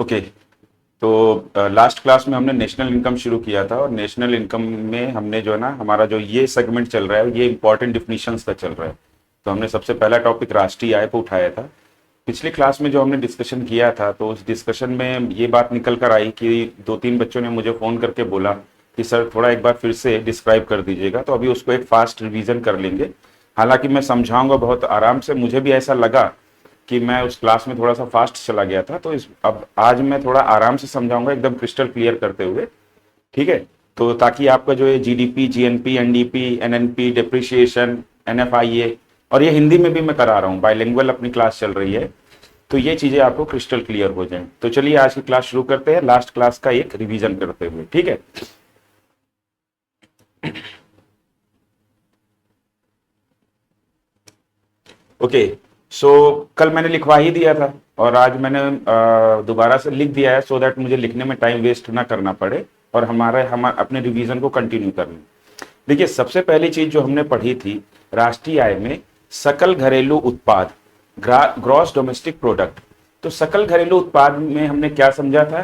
Okay. तो last class में हमने नेशनल इनकम शुरू किया था, और नेशनल इनकम में हमने जो है ना, हमारा जो ये सेगमेंट चल रहा है ये इंपॉर्टेंट डिफिनीशंस का चल रहा है। तो हमने सबसे पहला टॉपिक राष्ट्रीय आय पर उठाया था। पिछली क्लास में जो हमने डिस्कशन किया था, तो उस डिस्कशन में ये बात निकल कर आई कि दो तीन बच्चों ने मुझे फ़ोन करके बोला कि सर थोड़ा एक बार फिर से डिस्क्राइब कर दीजिएगा। तो अभी उसको एक फास्ट रिवीजन कर लेंगे। हालांकि मैं समझाऊंगा बहुत आराम से, मुझे भी ऐसा लगा कि मैं उस क्लास में थोड़ा सा फास्ट चला गया था, तो इस अब आज मैं थोड़ा आराम से समझाऊंगा, एकदम क्रिस्टल क्लियर करते हुए। ठीक है, तो ताकि आपका जो है GDP, GNP, NDP, NNP, depreciation, NFIA, और ये हिंदी में भी मैं करा रहा हूँ, बाइलिंगुअल अपनी क्लास चल रही है, तो ये चीजें आपको क्रिस्टल क्लियर हो जाएं। तो चलिए आज की क्लास शुरू करते हैं, लास्ट क्लास का एक रिवीजन करते हुए। ठीक है, ओके। सो कल मैंने लिखवा ही दिया था, और आज मैंने दोबारा से लिख दिया है, सो दैट मुझे लिखने में टाइम वेस्ट ना करना पड़े और हम अपने रिवीजन को कंटिन्यू कर लें। देखिए, सबसे पहली चीज जो हमने पढ़ी थी राष्ट्रीय आय में, सकल घरेलू उत्पाद, ग्रॉस डोमेस्टिक प्रोडक्ट। तो सकल घरेलू उत्पाद में हमने क्या समझा था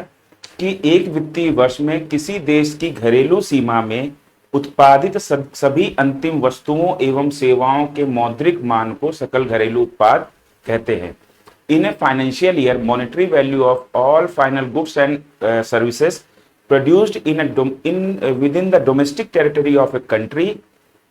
कि एक वित्तीय वर्ष में किसी देश की घरेलू सीमा में उत्पादित सभी अंतिम वस्तुओं एवं सेवाओं के मौद्रिक मान को सकल घरेलू उत्पाद कहते हैं। In a financial year, monetary value of all final goods and services produced within the domestic territory of a country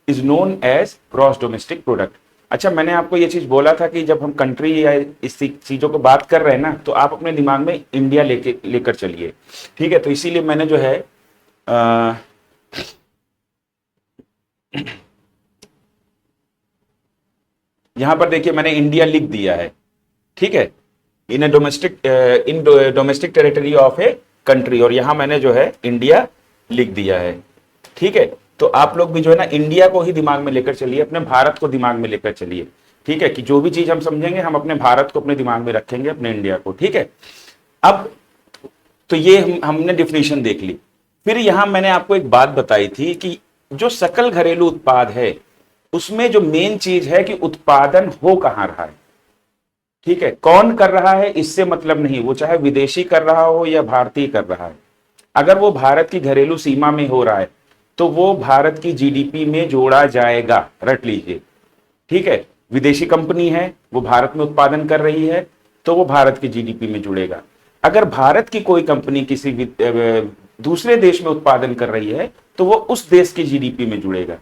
is known as gross domestic product. अच्छा, मैंने आपको ये चीज बोला था कि जब हम कंट्री या इस चीजों को बात कर रहे हैं ना, तो आप अपने दिमाग में इंडिया लेकर चलिए। ठीक है, तो इसीलिए मैंने जो है यहां पर देखिए मैंने इंडिया लिख दिया है। ठीक है, in domestic territory of a country, और यहां मैंने जो है इंडिया लिख दिया है। ठीक है, तो आप लोग भी जो है ना इंडिया को ही दिमाग में लेकर चलिए, अपने भारत को दिमाग में लेकर चलिए। ठीक है, कि जो भी चीज हम समझेंगे हम अपने भारत को अपने दिमाग में रखेंगे, अपने इंडिया को। ठीक है, अब तो ये हमने डिफिनेशन देख ली। फिर यहां मैंने आपको एक बात बताई थी कि जो सकल घरेलू उत्पाद है उसमें जो मेन चीज है कि उत्पादन हो कहां रहा है। ठीक है, कौन कर रहा है इससे मतलब नहीं, वो चाहे विदेशी कर रहा हो या भारतीय कर रहा है। अगर वो भारत की घरेलू सीमा में हो रहा है तो वो भारत की जीडीपी में जोड़ा जाएगा, रट लीजिए। ठीक है, विदेशी कंपनी है, वो भारत में उत्पादन कर रही है, तो वो भारत की जीडीपी में जुड़ेगा। अगर भारत की कोई कंपनी किसी दूसरे देश में उत्पादन कर रही है तो वो उस देश की जीडीपी में जुड़ेगा।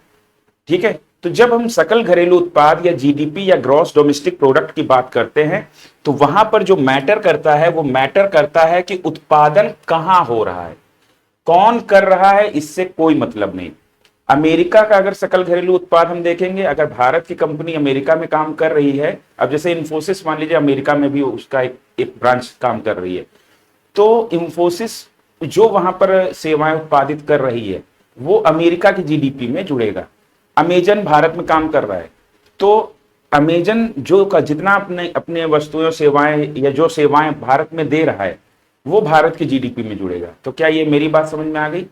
ठीक है, तो जब हम सकल घरेलू उत्पाद या जीडीपी या ग्रॉस डोमेस्टिक प्रोडक्ट की बात करते हैं, तो वहां पर जो मैटर करता है वो मैटर करता है कि उत्पादन कहां हो रहा है, कौन कर रहा है, इससे कोई मतलब नहीं। अमेरिका का अगर सकल घरेलू उत्पाद हम देखेंगे, अगर भारत की कंपनी अमेरिका में काम कर रही है, अब जैसे इंफोसिस मान लीजिए, अमेरिका में भी उसका एक ब्रांच काम कर रही है, तो इंफोसिस जो वहां पर सेवाएं उत्पादित कर रही है वो अमेरिका की जीडीपी में जुड़ेगा। अमेजन भारत में काम कर रहा है, तो अमेजन जो का जितना अपने अपने वस्तुएं सेवाएं या जो सेवाएं भारत में दे रहा है वो भारत की जीडीपी में जुड़ेगा। तो क्या ये मेरी बात समझ में आ गई?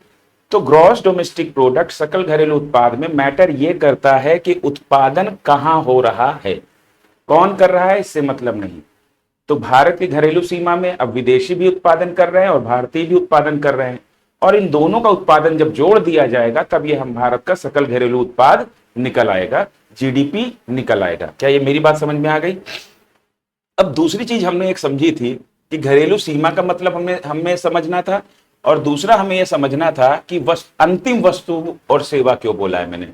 तो ग्रॉस डोमेस्टिक प्रोडक्ट, सकल घरेलू उत्पाद में मैटर ये करता है कि उत्पादन कहां हो रहा है, कौन कर रहा है, इससे मतलब नहीं। तो भारत की घरेलू सीमा में अब विदेशी भी उत्पादन कर रहे हैं और भारतीय भी उत्पादन कर रहे हैं, और इन दोनों का उत्पादन जब जोड़ दिया जाएगा तब ये हम भारत का सकल घरेलू उत्पाद निकल आएगा, जीडीपी निकल आएगा। क्या ये मेरी बात समझ में आ गई? अब दूसरी चीज हमने एक समझी थी कि घरेलू सीमा का मतलब हमें समझना था, और दूसरा हमें यह समझना था कि अंतिम वस्तु और सेवा क्यों बोला है मैंने,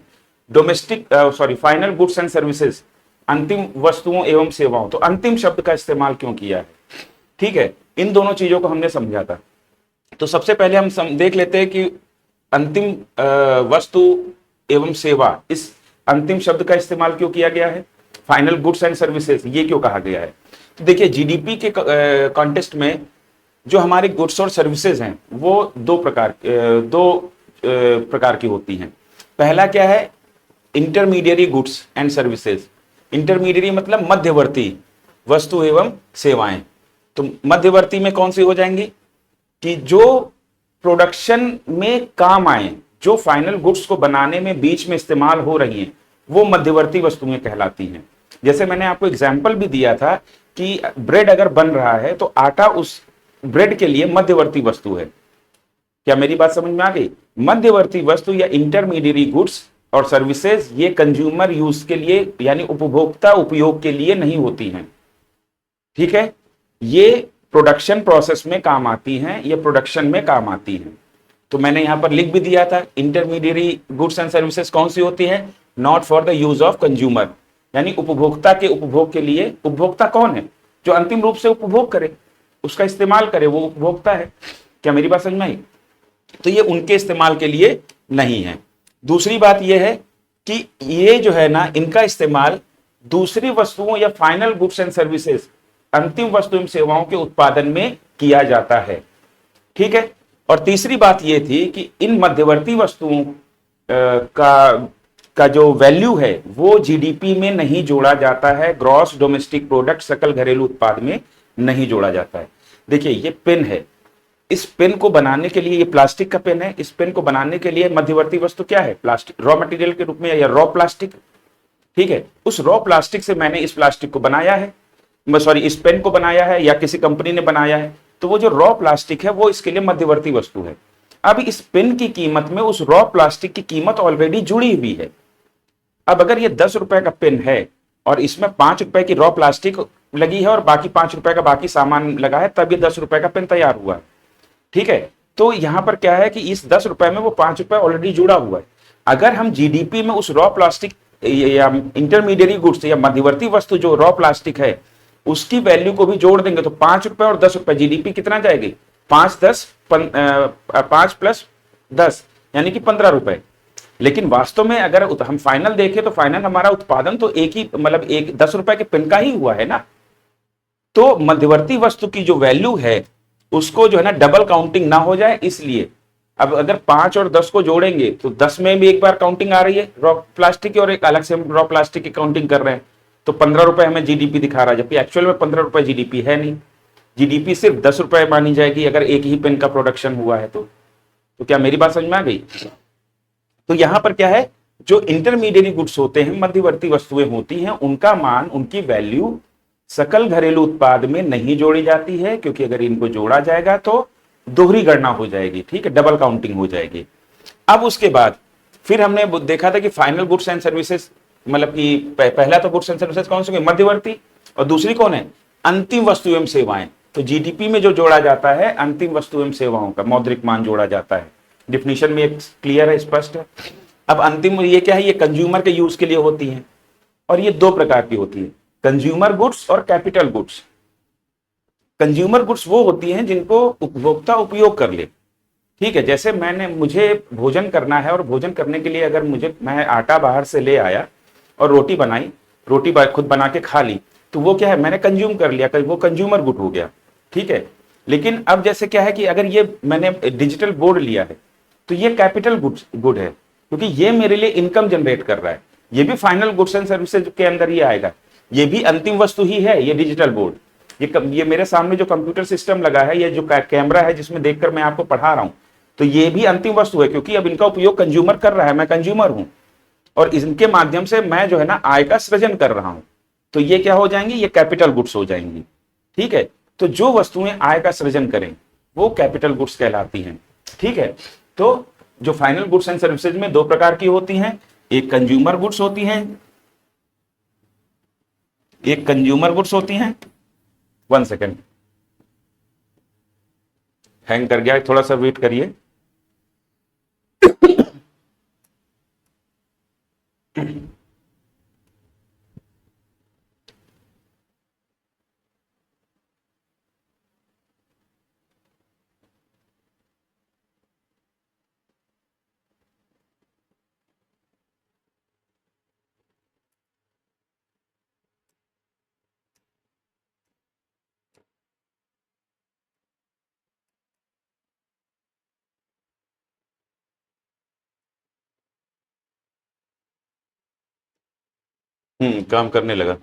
फाइनल गुड्स एंड सर्विसेज, अंतिम वस्तुओं एवं सेवाओं, तो अंतिम शब्द का इस्तेमाल क्यों किया है। ठीक है, इन दोनों चीजों को हमने समझा था। तो सबसे पहले हम देख लेते हैं कि अंतिम वस्तु एवं सेवा, इस अंतिम शब्द का इस्तेमाल क्यों किया गया है, फाइनल गुड्स एंड सर्विसेज ये क्यों कहा गया है। तो देखिए, जीडीपी के कॉन्टेक्स्ट में जो हमारे गुड्स और सर्विसेज हैं वो दो प्रकार की होती हैं। पहला क्या है, intermediary goods and services. Intermediary मतलब मध्यवर्ती वस्तु एवं सेवाएं। तो मध्यवर्ती में कौन सी हो जाएंगी कि जो प्रोडक्शन में काम आए, जो फाइनल गुड्स को बनाने में बीच में इस्तेमाल हो रही हैं, वो मध्यवर्ती वस्तुएं कहलाती हैं। जैसे मैंने आपको एग्जाम्पल भी दिया था कि ब्रेड अगर बन रहा है तो आटा उस ब्रेड के लिए मध्यवर्ती वस्तु है। क्या मेरी बात समझ में आ गई? मध्यवर्ती वस्तु या इंटरमीडिएरी गुड्स और सर्विसेज ये कंज्यूमर यूज के लिए यानी उपभोक्ता उपयोग के लिए नहीं होती हैं, ठीक है। ये प्रोडक्शन प्रोसेस में काम आती हैं, ये प्रोडक्शन में काम आती हैं। तो मैंने यहां पर लिख भी दिया था, इंटरमीडिएरी गुड्स एंड सर्विसेज कौन सी होती है? Not for the use of consumer, यानी उपभोक्ता के उपभोग के लिए। उपभोक्ता कौन है? जो अंतिम रूप से उपभोग करे, उसका इस्तेमाल करे, वो उपभोक्ता है। क्या मेरी बात समझ में आई? तो ये उनके इस्तेमाल के लिए नहीं है। दूसरी बात यह है कि ये जो है ना, इनका इस्तेमाल दूसरी वस्तुओं या फाइनल गुड्स एंड सर्विसेज, अंतिम वस्तु एवं सेवाओं के उत्पादन में किया जाता है, ठीक है। और तीसरी बात यह थी कि इन मध्यवर्ती वस्तुओं का जो वैल्यू है वो जीडीपी में नहीं जोड़ा जाता है, ग्रॉस डोमेस्टिक प्रोडक्ट सकल घरेलू उत्पाद में नहीं जोड़ा जाता है। देखिए ये पेन है, इस पेन को बनाने के लिए, ये प्लास्टिक का पेन है, इस पेन को बनाने के लिए मध्यवर्ती वस्तु क्या है? प्लास्टिक, रॉ मटेरियल के रूप में, या रॉ प्लास्टिक, ठीक है। उस रॉ प्लास्टिक से मैंने इस प्लास्टिक को बनाया है, सॉरी इस पेन को बनाया है, या किसी कंपनी ने बनाया है, तो वो जो रॉ प्लास्टिक है वो इसके लिए मध्यवर्ती वस्तु है। अब इस पेन की कीमत में उस रॉ प्लास्टिक की कीमत ऑलरेडी जुड़ी हुई है। अब अगर ये 10 रुपए का पेन है और इसमें 5 रुपए की रॉ प्लास्टिक लगी है और बाकी 5 रुपए का बाकी सामान लगा है, तब ये 10 रुपए का पेन तैयार हुआ है, ठीक है। तो यहां पर क्या है कि इस 10 रुपए में वो 5 रुपए ऑलरेडी जुड़ा हुआ है। अगर हम जीडीपी में उस रॉ प्लास्टिक या इंटरमीडिएरी गुड्स या मध्यवर्ती वस्तु जो रॉ प्लास्टिक है उसकी वैल्यू को भी जोड़ देंगे तो 5 रुपए और 10 रुपए, जीडीपी कितना जाएगी? 5 प्लस 10 यानी कि 15 रुपए। लेकिन वास्तव में अगर हम फाइनल देखें तो फाइनल हमारा उत्पादन तो एक ही, मतलब एक 10 रुपए के पेन का ही हुआ है ना। तो मध्यवर्ती वस्तु की जो वैल्यू है उसको जो है ना डबल काउंटिंग ना हो जाए, इसलिए अब अगर 5 और 10 को जोड़ेंगे तो 10 में भी एक बार काउंटिंग आ रही है रॉ प्लास्टिक की, और एक अलग से हम रॉ प्लास्टिक की काउंटिंग कर रहे हैं, तो 15 रुपए हमें जीडीपी दिखा रहा है, जबकि एक्चुअल में 15 रुपए जीडीपी है नहीं। जीडीपी सिर्फ 10 रुपए मानी जाएगी अगर एक ही पेन का प्रोडक्शन हुआ है तो क्या मेरी बात समझ में आ गई? तो यहां पर क्या है, जो इंटरमीडिएट गुड्स होते हैं, मध्यवर्ती वस्तुएं होती हैं, उनका मान, उनकी वैल्यू सकल घरेलू उत्पाद में नहीं जोड़ी जाती है, क्योंकि अगर इनको जोड़ा जाएगा तो दोहरी गणना हो जाएगी, ठीक है, डबल काउंटिंग हो जाएगी। अब उसके बाद फिर हमने देखा था कि फाइनल गुड्स एंड सर्विसेज, मतलब कि पहला तो गुड्स एंड सर्विसेज कौन से? मध्यवर्ती, और दूसरी कौन है? अंतिम वस्तु एवं सेवाएं। तो जीडीपी में जो जोड़ा जाता है अंतिम वस्तु एवं सेवाओं का मौद्रिक मान जोड़ा जाता है। डिफिनीशन में एक क्लियर है, स्पष्ट है। अब अंतिम ये क्या है? ये कंज्यूमर के यूज के लिए होती है, और ये दो प्रकार की होती है, कंज्यूमर गुड्स और कैपिटल गुड्स। कंज्यूमर गुड्स वो होती हैं जिनको उपभोक्ता उपयोग कर ले, ठीक है। जैसे मुझे भोजन करना है और भोजन करने के लिए अगर मैं आटा बाहर से ले आया और रोटी बनाई, रोटी खुद बना के खा ली, तो वो क्या है? मैंने कंज्यूम कर लिया, वो कंज्यूमर गुड हो गया, ठीक है। लेकिन अब जैसे क्या है कि अगर ये मैंने डिजिटल बोर्ड लिया है तो ये कैपिटल गुड है, क्योंकि ये मेरे लिए इनकम जनरेट कर रहा है। ये भी फाइनल गुड्स एंड सर्विसेज के अंदर ही आएगा, ये भी अंतिम वस्तु ही है। ये डिजिटल बोर्ड, ये मेरे सामने जो कंप्यूटर सिस्टम लगा है, ये जो कैमरा है जिसमें देखकर मैं आपको पढ़ा रहा हूं, तो ये भी अंतिम वस्तु है, क्योंकि अब इनका उपयोग कंज्यूमर कर रहा है, मैं कंज्यूमर हूं, और इनके माध्यम से मैं जो है ना आय का सृजन कर रहा हूं। तो ये क्या हो जाएंगी? ये कैपिटल गुड्स हो जाएंगी, ठीक है। तो जो वस्तुएं आय का सृजन करें वो कैपिटल गुड्स कहलाती हैं, ठीक है। तो जो फाइनल गुड्स एंड सर्विसेज में दो प्रकार की होती हैं, एक कंज्यूमर गुड्स होती हैं, एक कंज्यूमर गुड्स होती हैं। 1 सेकेंड, हैंग कर गया, थोड़ा सा वेट करिए। काम करने लगा।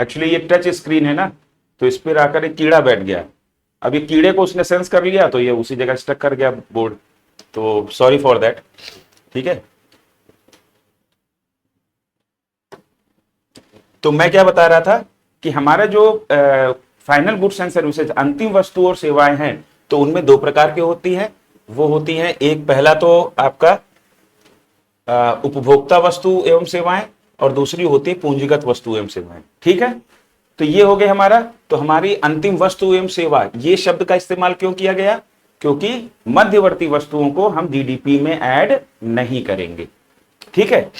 एक्चुअली ये टच स्क्रीन है ना, तो इस पर आकर एक कीड़ा बैठ गया। अब ये कीड़े को उसने सेंस कर लिया, तो ये उसी जगह स्टक कर गया बोर्ड, तो सॉरी फॉर दैट, ठीक है। तो मैं क्या बता रहा था कि हमारा जो फाइनल गुड्स एंड सर्विसेज, अंतिम वस्तु और सेवाएं हैं, तो उनमें दो प्रकार की होती हैं। वो होती हैं, एक पहला तो आपका उपभोक्ता वस्तु एवं सेवाएं, और दूसरी होती है पूंजीगत वस्तु एवं सेवाएं। ठीक है, तो ये हो गए हमारा। तो हमारी अंतिम वस्तु एवं सेवा, ये शब्द का इस्तेमाल क्यों किया गया? क्योंकि मध्यवर्ती वस्तुओं को हम जीडीपी में ऐड नहीं करेंगे। ठीक है,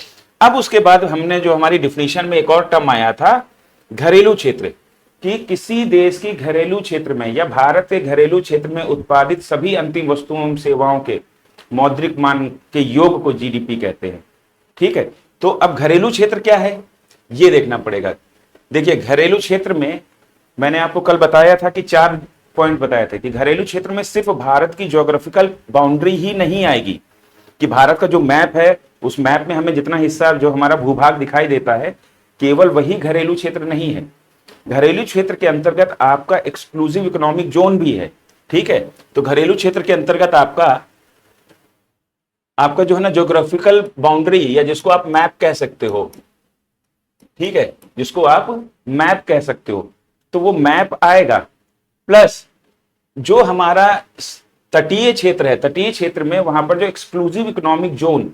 अब उसके बाद हमने जो हमारी डिफिनीशन में एक और टर्म आया था, घरेलू क्षेत्र, कि किसी देश की घरेलू क्षेत्र में या भारत के घरेलू क्षेत्र में उत्पादित सभी अंतिम वस्तुओं एवं सेवाओं के मौद्रिक मान के योग को जीडीपी कहते हैं। ठीक है, तो अब घरेलू क्षेत्र क्या है ये देखना पड़ेगा। देखिए, घरेलू क्षेत्र में मैंने आपको कल बताया था कि 4 पॉइंट बताए थे कि घरेलू क्षेत्र में सिर्फ भारत की ज्योग्राफिकल बाउंड्री ही नहीं आएगी, कि भारत का जो मैप है उस मैप में हमें जितना हिस्सा जो हमारा भूभाग दिखाई देता है, केवल वही घरेलू क्षेत्र नहीं है। घरेलू क्षेत्र के अंतर्गत आपका एक्सक्लूसिव इकोनॉमिक जोन भी है। ठीक है, तो घरेलू क्षेत्र के अंतर्गत आपका जो है ना ज्योग्राफिकल बाउंड्री, या जिसको आप मैप कह सकते हो, ठीक है, जिसको आप मैप कह सकते हो, तो वो मैप आएगा, प्लस जो हमारा तटीय क्षेत्र है, तटीय क्षेत्र में वहां पर जो एक्सक्लूसिव इकोनॉमिक जोन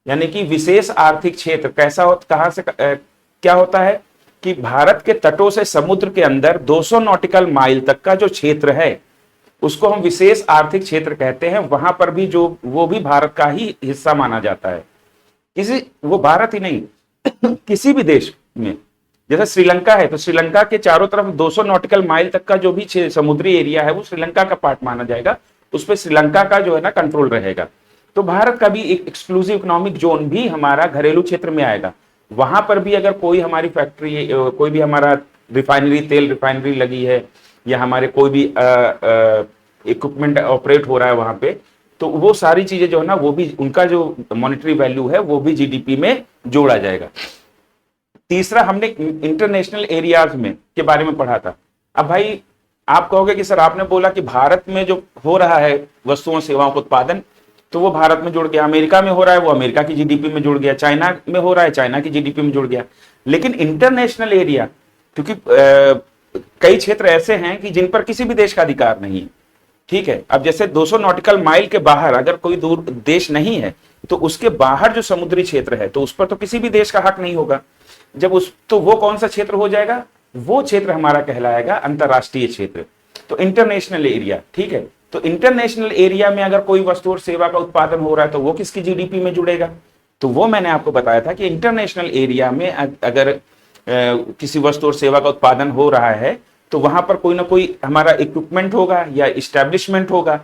यानी कि विशेष आर्थिक क्षेत्र कैसा होता, कहां से क्या होता है कि भारत के तटों से समुद्र के अंदर 200 नॉटिकल माइल तक का जो क्षेत्र है उसको हम विशेष आर्थिक क्षेत्र कहते हैं। वहां पर भी जो वो भी भारत का ही हिस्सा माना जाता है। वो भारत ही नहीं किसी भी देश में, जैसे श्रीलंका है तो श्रीलंका के चारों तरफ 200 नॉटिकल माइल तक का जो भी समुद्री एरिया है वो श्रीलंका का पार्ट माना जाएगा, उस पर श्रीलंका का जो है ना कंट्रोल रहेगा। तो भारत का भी एक एक्सक्लूसिव इकोनॉमिक जोन भी हमारा घरेलू क्षेत्र में आएगा। वहां पर भी अगर कोई हमारी फैक्ट्री, कोई भी हमारा रिफाइनरी, तेल रिफाइनरी लगी है, या हमारे कोई भी इक्विपमेंट ऑपरेट हो रहा है वहां पे, तो वो सारी चीजें जो है ना, वो भी उनका जो मॉनेटरी वैल्यू है वो भी जीडीपी में जोड़ा जाएगा। तीसरा, हमने इंटरनेशनल एरियाज में के बारे में पढ़ा था। अब भाई आप कहोगे कि सर आपने बोला कि भारत में जो हो रहा है वस्तुओं सेवाओं का उत्पादन, तो वो भारत में जुड़ गया, अमेरिका में हो रहा है वो अमेरिका की जीडीपी में जुड़ गया, चाइना में हो रहा है चाइना की जीडीपी में जुड़ गया। लेकिन इंटरनेशनल एरिया, क्योंकि कई क्षेत्र ऐसे हैं कि जिन पर किसी भी देश का अधिकार नहीं है। ठीक है, अब जैसे 200 नॉटिकल माइल के बाहर अगर कोई दूर देश नहीं है, तो उसके बाहर जो समुद्री क्षेत्र है तो उस पर तो किसी भी देश का हक नहीं होगा। जब तो वो कौन सा क्षेत्र हो जाएगा? वो क्षेत्र हमारा कहलाएगा अंतरराष्ट्रीय क्षेत्र, तो इंटरनेशनल एरिया। ठीक है, तो इंटरनेशनल एरिया में अगर कोई वस्तु और सेवा का उत्पादन हो रहा है तो वो किसकी जीडीपी में जुड़ेगा? तो वो मैंने आपको बताया था कि इंटरनेशनल एरिया में अगर किसी वस्तु और सेवा का उत्पादन हो रहा है तो वहां पर कोई ना कोई हमारा इक्विपमेंट होगा या इस्टेब्लिशमेंट होगा।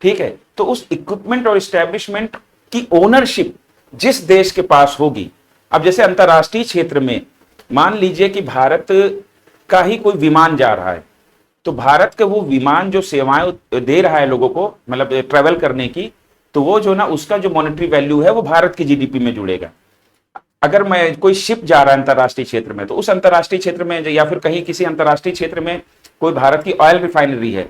ठीक है, तो उस इक्विपमेंट और इस्टेब्लिशमेंट की ओनरशिप जिस देश के पास होगी, अब जैसे अंतरराष्ट्रीय क्षेत्र में मान लीजिए कि भारत का ही कोई विमान जा रहा है, तो भारत के वो विमान जो सेवाएं दे रहा है लोगों को, मतलब ट्रेवल करने की, तो वो जो ना उसका जो मॉनेटरी वैल्यू है वो भारत की जीडीपी में जुड़ेगा। अगर मैं कोई शिप जा रहा है अंतरराष्ट्रीय क्षेत्र में, तो उस अंतरराष्ट्रीय क्षेत्र में या फिर कहीं किसी अंतरराष्ट्रीय क्षेत्र में कोई भारत की ऑयल रिफाइनरी है,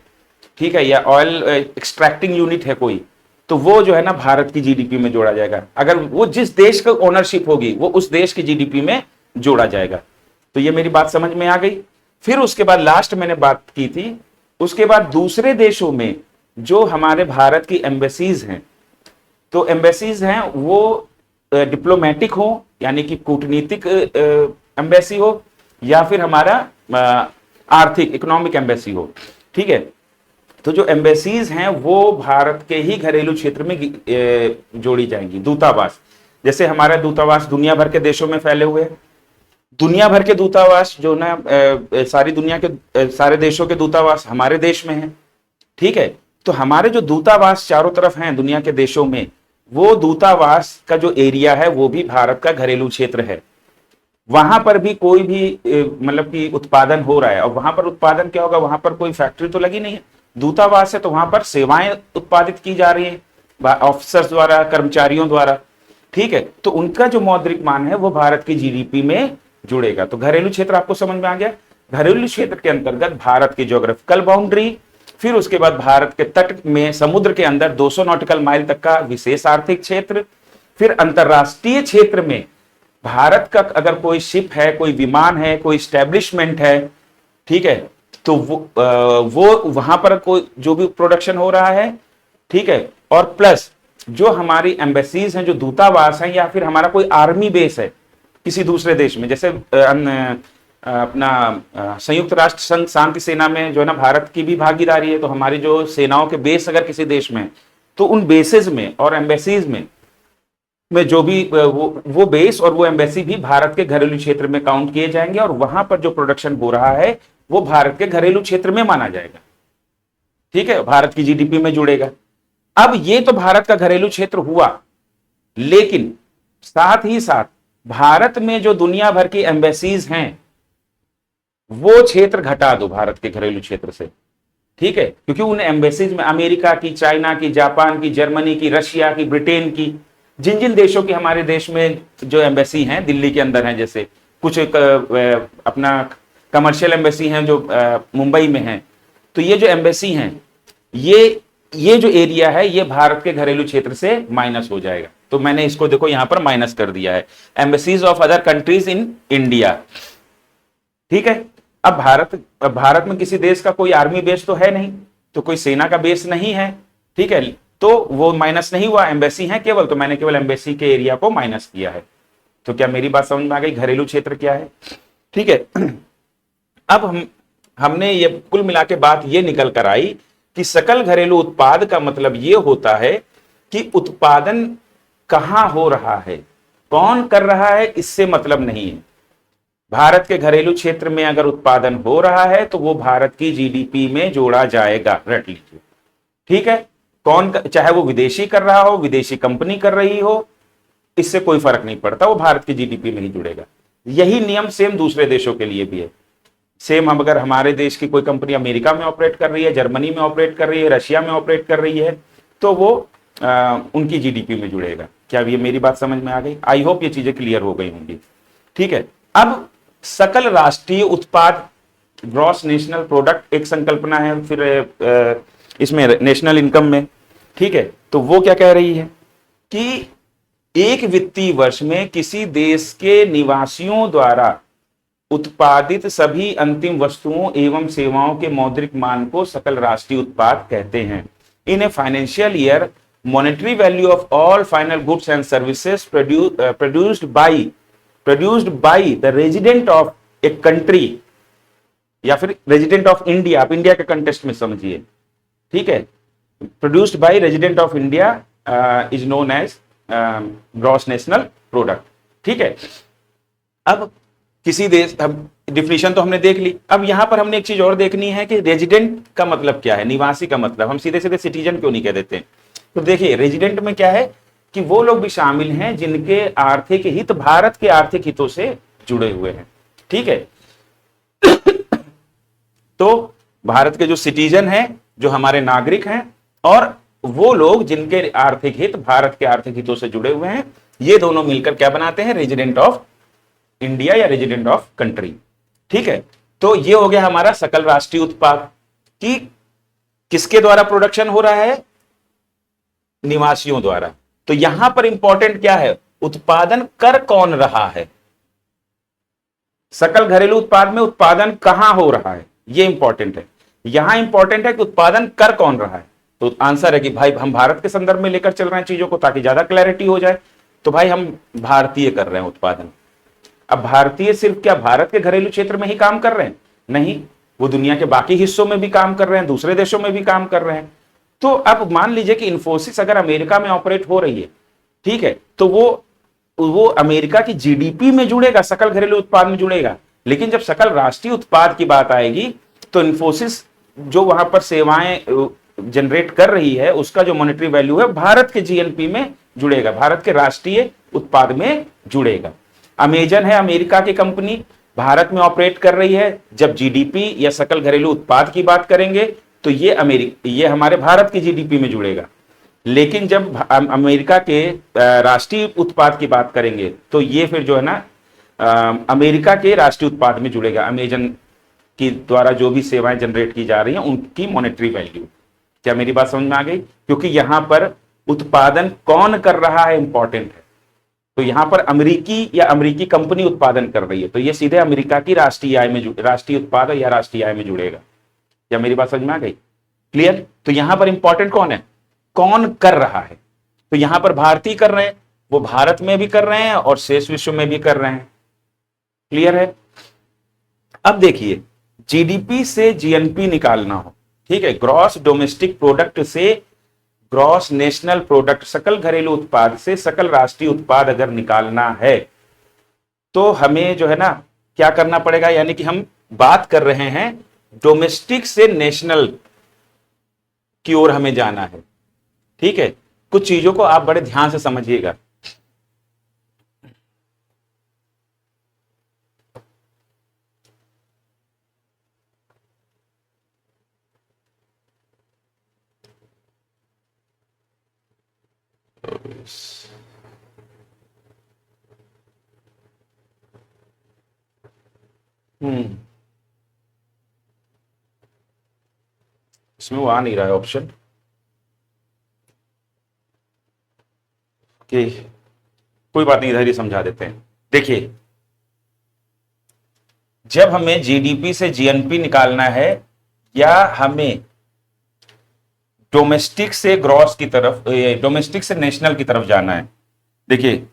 ठीक है, या ऑयल एक्सट्रैक्टिंग यूनिट है कोई, तो वो जो है ना भारत की जीडीपी में जोड़ा जाएगा। अगर वो जिस देश का ओनरशिप होगी वो उस देश की जीडीपी में जोड़ा जाएगा। तो ये मेरी बात समझ में आ गई। फिर उसके बाद लास्ट मैंने बात की थी, उसके बाद दूसरे देशों में जो हमारे भारत की एम्बेसीज हैं, तो एम्बेसीज हैं वो डिप्लोमेटिक हो, यानी कि कूटनीतिक एम्बेसी हो, या फिर हमारा आर्थिक इकोनॉमिक एम्बेसी हो। ठीक है, तो जो एम्बेसीज हैं वो भारत के ही घरेलू क्षेत्र में जोड़ी जाएंगी। दूतावास, जैसे हमारा दूतावास दुनिया भर के देशों में फैले हुए हैं, दुनिया भर के दूतावास जो ना सारी दुनिया के सारे देशों के दूतावास हमारे देश में है। ठीक है, तो हमारे जो दूतावास चारों तरफ हैं दुनिया के देशों में, वो दूतावास का जो एरिया है वो भी भारत का घरेलू क्षेत्र है। वहां पर भी कोई भी मतलब कि उत्पादन हो रहा है, और वहां पर उत्पादन क्या होगा, वहां पर कोई फैक्ट्री तो लगी नहीं है, दूतावास है, तो वहां पर सेवाएं उत्पादित की जा रही हैं ऑफिसर्स द्वारा, कर्मचारियों द्वारा। ठीक है, तो उनका जो मौद्रिक मान है वो भारत की जीडीपी में जुड़ेगा। तो घरेलू क्षेत्र आपको समझ में आ गया। घरेलू क्षेत्र के अंतर्गत भारत की ज्योग्राफिकल बाउंड्री, फिर उसके बाद भारत के तट में समुद्र के अंदर 200 नॉटिकल माइल तक का विशेष आर्थिक क्षेत्र, फिर अंतरराष्ट्रीय क्षेत्र में भारत का अगर कोई शिप है, कोई विमान है, कोई स्टैब्लिशमेंट है, ठीक है, तो वो वहां पर कोई जो भी प्रोडक्शन हो रहा है, ठीक है, और प्लस जो हमारी एम्बेसीज हैं, जो दूतावास हैं, या फिर हमारा कोई आर्मी बेस है किसी दूसरे देश में, जैसे अपना संयुक्त राष्ट्र संघ शांति सेना में जो है ना भारत की भी भागीदारी है, तो हमारी जो सेनाओं के बेस अगर किसी देश में है, तो उन बेसेस में और एम्बेसीज में जो भी वो बेस और वो एम्बेसी भी भारत के घरेलू क्षेत्र में काउंट किए जाएंगे, और वहां पर जो प्रोडक्शन हो रहा है वो भारत के घरेलू क्षेत्र में माना जाएगा, ठीक है, भारत की जीडीपी में जुड़ेगा। अब ये तो भारत का घरेलू क्षेत्र हुआ, लेकिन साथ ही साथ भारत में जो दुनिया भर की एम्बेसीज हैं वो क्षेत्र घटा दो भारत के घरेलू क्षेत्र से, ठीक है, क्योंकि उन एम्बेसीज में अमेरिका की, चाइना की, जापान की, जर्मनी की, रशिया की, ब्रिटेन की, जिन जिन देशों की हमारे देश में जो एम्बेसी हैं, दिल्ली के अंदर हैं, जैसे कुछ अपना कमर्शियल एम्बेसी हैं जो मुंबई में हैं, तो ये जो एम्बेसी हैं, ये जो एरिया है ये भारत के घरेलू क्षेत्र से माइनस हो जाएगा। तो मैंने इसको देखो यहां पर माइनस कर दिया है, embassies of other countries in India, ठीक है। अब भारत में किसी देश का कोई आर्मी बेस तो है नहीं, तो कोई सेना का बेस नहीं है, ठीक है, तो वो माइनस नहीं हुआ, एम्बेसी है केवल, तो मैंने केवल एम्बेसी के एरिया को माइनस किया है। तो क्या मेरी बात समझ में आ गई, घरेलू क्षेत्र क्या है, ठीक है। अब हमने ये कुल मिला के बात ये निकल कर आई कि सकल घरेलू उत्पाद का मतलब ये होता है कि उत्पादन कहां हो रहा है, कौन कर रहा है, इससे मतलब नहीं है। भारत के घरेलू क्षेत्र में अगर उत्पादन हो रहा है तो वो भारत की जीडीपी में जोड़ा जाएगा, रट लीजिए, ठीक है। कौन, चाहे वो विदेशी कर रहा हो, विदेशी कंपनी कर रही हो, इससे कोई फर्क नहीं पड़ता, वो भारत की जीडीपी में ही जुड़ेगा। यही नियम सेम दूसरे देशों के लिए भी है। सेम अगर हमारे देश की कोई कंपनी अमेरिका में ऑपरेट कर रही है, जर्मनी में ऑपरेट कर रही है, रशिया में ऑपरेट कर रही है, तो वो उनकी जीडीपी में जुड़ेगा। क्या ये मेरी बात समझ में आ गई? आई होप ये चीजें क्लियर हो गई होंगी, ठीक है। अब सकल राष्ट्रीय उत्पाद, ग्रॉस नेशनल प्रोडक्ट एक संकल्पना है, फिर इसमें नेशनल इनकम में, ठीक है, तो वो क्या कह रही है कि एक वित्तीय वर्ष में किसी देश के निवासियों द्वारा उत्पादित सभी अंतिम वस्तुओं एवं सेवाओं के मौद्रिक मान को सकल राष्ट्रीय उत्पाद कहते हैं। In a financial year, monetary value of all final goods and services produced by the resident of a country, या फिर रेजिडेंट ऑफ इंडिया, आप इंडिया के कंटेस्ट में समझिए, ठीक है, produced by resident of India is known as gross national product, ठीक है। अब किसी देश, अब डिफिनेशन तो हमने देख ली, अब यहां पर हमने एक चीज और देखनी है कि रेजिडेंट का मतलब क्या है, निवासी का मतलब, हम सीधे सीधे सिटीजन क्यों नहीं कह देते। तो देखिए रेजिडेंट में क्या है कि वो लोग भी शामिल हैं जिनके आर्थिक हित भारत के आर्थिक हितों से जुड़े हुए हैं, ठीक है। तो भारत के जो सिटीजन हैं, जो हमारे नागरिक हैं, और वो लोग जिनके आर्थिक हित भारत के आर्थिक हितों से जुड़े हुए हैं, ये दोनों मिलकर क्या बनाते हैं, रेजिडेंट ऑफ इंडिया या रेजिडेंट ऑफ कंट्री, ठीक है। तो ये हो गया हमारा सकल राष्ट्रीय उत्पाद कि किसके द्वारा प्रोडक्शन हो रहा है, निवासियों द्वारा। तो यहां पर इंपॉर्टेंट क्या है, उत्पादन कर कौन रहा है, सकल घरेलू उत्पाद में उत्पादन कहां हो रहा है, यह इंपॉर्टेंट है। यहां इंपॉर्टेंट है कि उत्पादन कर कौन रहा है। तो आंसर है कि भाई हम भारत के संदर्भ में लेकर चल रहे हैं चीजों को ताकि ज्यादा क्लैरिटी हो जाए, तो भाई हम भारतीय कर रहे हैं उत्पादन। अब भारतीय सिर्फ क्या भारत के घरेलू क्षेत्र में ही काम कर रहे हैं, नहीं, वो दुनिया के बाकी हिस्सों में भी काम कर रहे हैं, दूसरे देशों में भी काम कर रहे हैं। तो अब मान लीजिए कि इन्फोसिस अगर अमेरिका में ऑपरेट हो रही है, ठीक है, तो वो अमेरिका की जीडीपी में जुड़ेगा, सकल घरेलू उत्पाद में जुड़ेगा। लेकिन जब सकल राष्ट्रीय उत्पाद की बात आएगी तो इन्फोसिस जो वहां पर सेवाएं जनरेट कर रही है उसका जो मॉनेटरी वैल्यू है भारत के जीएनपी में जुड़ेगा, भारत के राष्ट्रीय उत्पाद में जुड़ेगा। अमेजन है अमेरिका की कंपनी, भारत में ऑपरेट कर रही है, जब जीडीपी या सकल घरेलू उत्पाद की बात करेंगे तो ये हमारे भारत की जीडीपी में जुड़ेगा। लेकिन जब अमेरिका के राष्ट्रीय उत्पाद की बात करेंगे तो ये फिर जो है ना अमेरिका के राष्ट्रीय उत्पाद में जुड़ेगा, अमेजन की द्वारा जो भी सेवाएं जनरेट की जा रही हैं उनकी मॉनेटरी वैल्यू। क्या मेरी बात समझ में आ गई? क्योंकि यहां पर उत्पादन कौन कर रहा है इंपॉर्टेंट है, तो यहां पर अमेरिकी या अमेरिकी कंपनी उत्पादन कर रही है, तो ये सीधे अमेरिका की राष्ट्रीय आय में राष्ट्रीय उत्पाद या राष्ट्रीय आय में जुड़ेगा। क्या मेरी बात समझ में आ गई? क्लियर? तो यहां पर इंपॉर्टेंट कौन है, कौन कर रहा है? तो यहां पर भारतीय कर रहे हैं, वो भारत में भी कर रहे हैं और शेष विश्व में भी कर रहे हैं। क्लियर है? अब देखिए, जीडीपी से जीएनपी निकालना हो, ठीक है, ग्रॉस डोमेस्टिक प्रोडक्ट से ग्रॉस नेशनल प्रोडक्ट, सकल घरेलू उत्पाद से सकल राष्ट्रीय उत्पाद अगर निकालना है तो हमें जो है ना क्या करना पड़ेगा, यानी कि हम बात कर रहे हैं डोमेस्टिक से नेशनल की ओर हमें जाना है। ठीक है, कुछ चीजों को आप बड़े ध्यान से समझिएगा। इसमें वो आ नहीं रहा है ऑप्शन कि कोई बात नहीं, इधर ही समझा देते हैं। देखिए, जब हमें जीडीपी से जीएनपी निकालना है या हमें डोमेस्टिक से ग्रॉस की तरफ, डोमेस्टिक से नेशनल की तरफ जाना है, देखिए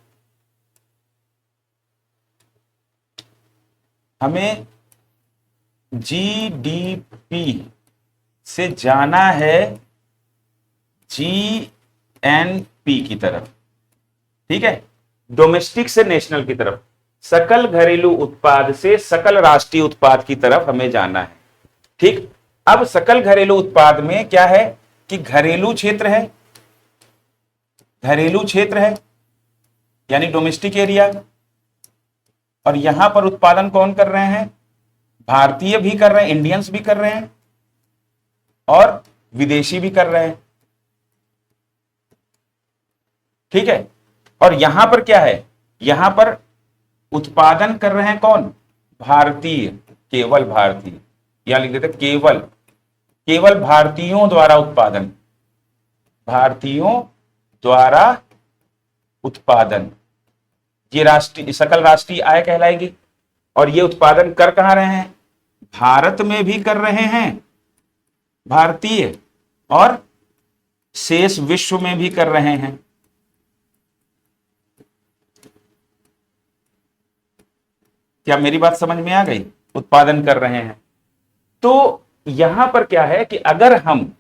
हमें जीडीपी से जाना है जीएनपी की तरफ। ठीक है, डोमेस्टिक से नेशनल की तरफ, सकल घरेलू उत्पाद से सकल राष्ट्रीय उत्पाद की तरफ हमें जाना है। ठीक, अब सकल घरेलू उत्पाद में क्या है कि घरेलू क्षेत्र है, घरेलू क्षेत्र है यानी डोमेस्टिक एरिया, और यहां पर उत्पादन कौन कर रहे हैं, भारतीय भी कर रहे हैं, इंडियंस भी कर रहे हैं और विदेशी भी कर रहे हैं। ठीक है, और यहां पर क्या है, यहां पर उत्पादन कर रहे हैं कौन, भारतीय, केवल भारतीय, या लिख देते केवल, केवल भारतीयों द्वारा उत्पादन, भारतीयों द्वारा उत्पादन, ये राष्ट्रीय सकल राष्ट्रीय आय कहलाएगी। और ये उत्पादन कर कहां रहे हैं, भारत में भी कर रहे हैं भारतीय और शेष विश्व में भी कर रहे हैं। क्या मेरी बात समझ में आ गई? उत्पादन कर रहे हैं। तो यहां पर क्या है कि अगर हम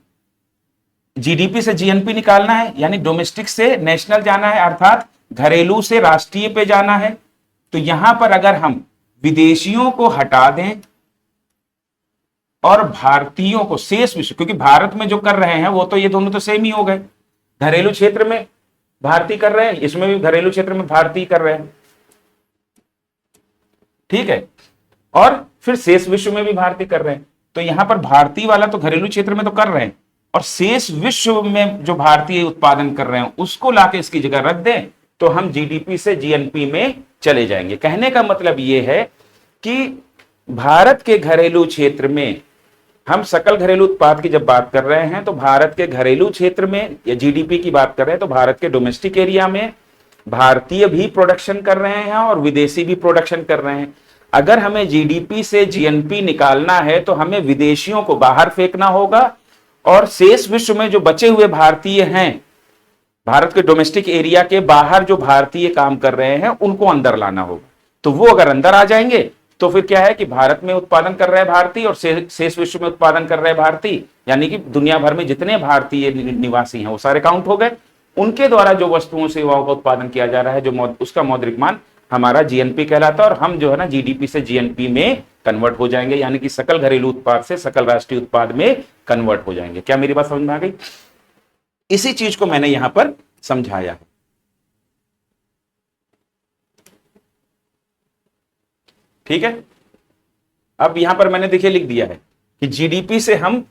जीडीपी से जीएनपी निकालना है यानी डोमेस्टिक से नेशनल जाना है, अर्थात घरेलू से राष्ट्रीय पे जाना है, तो यहां पर अगर हम विदेशियों को हटा दें और भारतीयों को, शेष विश्व, क्योंकि भारत में जो कर रहे हैं वो तो ये दोनों तो सेम ही हो गए, घरेलू क्षेत्र में भारतीय कर रहे हैं, इसमें भी घरेलू क्षेत्र में भारतीय कर रहे हैं। ठीक है, और फिर शेष विश्व में भी भारतीय कर रहे हैं। तो यहां पर भारतीय वाला तो घरेलू क्षेत्र में तो कर रहे हैं, और शेष विश्व में जो भारतीय उत्पादन कर रहे हैं उसको लाके इसकी जगह रख दें तो हम जीडीपी से जीएनपी में चले जाएंगे। कहने का मतलब यह है कि भारत के घरेलू क्षेत्र में हम सकल घरेलू उत्पाद की जब बात कर रहे हैं तो भारत के घरेलू क्षेत्र में या जीडीपी की बात कर रहे हैं तो भारत के डोमेस्टिक एरिया में भारतीय भी प्रोडक्शन कर रहे हैं और विदेशी भी प्रोडक्शन कर रहे हैं। अगर हमें जीडीपी से जीएनपी निकालना है तो हमें विदेशियों को बाहर फेंकना होगा और शेष विश्व में जो बचे हुए भारतीय हैं, भारत के डोमेस्टिक एरिया के बाहर जो भारतीय काम कर रहे हैं उनको अंदर लाना होगा। तो वो अगर अंदर आ जाएंगे तो फिर क्या है कि भारत में उत्पादन कर रहे हैं भारतीय और शेष विश्व में उत्पादन कर रहे हैं भारतीय, यानी कि दुनिया भर में जितने भारतीय निवासी हैं वो सारे काउंट हो गए। उनके द्वारा जो वस्तुओं सेवाओं का उत्पादन किया जा रहा है, जो उसका मौद्रिक मान हमारा जीएनपी कहलाता है, और हम जो है ना जीडीपी से जीएनपी में कन्वर्ट हो जाएंगे, यानी कि सकल घरेलू उत्पाद से सकल राष्ट्रीय उत्पाद में कन्वर्ट हो जाएंगे। क्या मेरी बात समझ में आ गई? इसी चीज को मैंने यहां पर समझाया है। ठीक है, अब यहां पर मैंने देखिए लिख दिया है कि जीडीपी से हम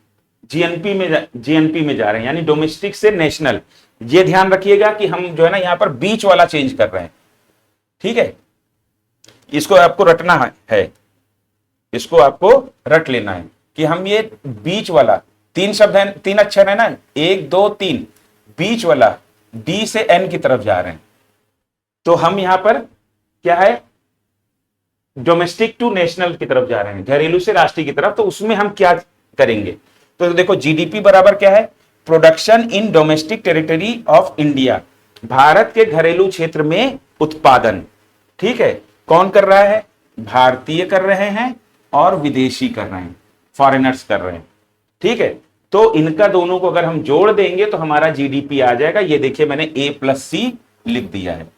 जीएनपी में जा रहे हैं, यानी डोमेस्टिक से नेशनल। ये ध्यान रखिएगा कि हम जो है ना यहां पर बीच वाला चेंज कर रहे हैं। ठीक है, इसको आपको रटना है, इसको आपको रट लेना है कि हम ये बीच वाला, तीन शब्द है, तीन अक्षर है ना, 1 2 3, बीच वाला डी से एन की तरफ जा रहे हैं। तो हम यहां पर क्या है, डोमेस्टिक टू नेशनल की तरफ जा रहे हैं, घरेलू से राष्ट्रीय की तरफ। तो उसमें हम क्या करेंगे, तो देखो जीडीपी बराबर क्या है, production in domestic territory of India, Bharat के घरेलू क्षेत्र में उत्पादन। ठीक है, कौन कर रहा है, भारतीय कर रहे हैं और विदेशी कर रहे हैं, फॉरेनर्स कर रहे हैं। ठीक है, तो इनका दोनों को अगर हम जोड़ देंगे तो हमारा जीडीपी आ जाएगा। ये देखिए मैंने A+C लिख दिया है।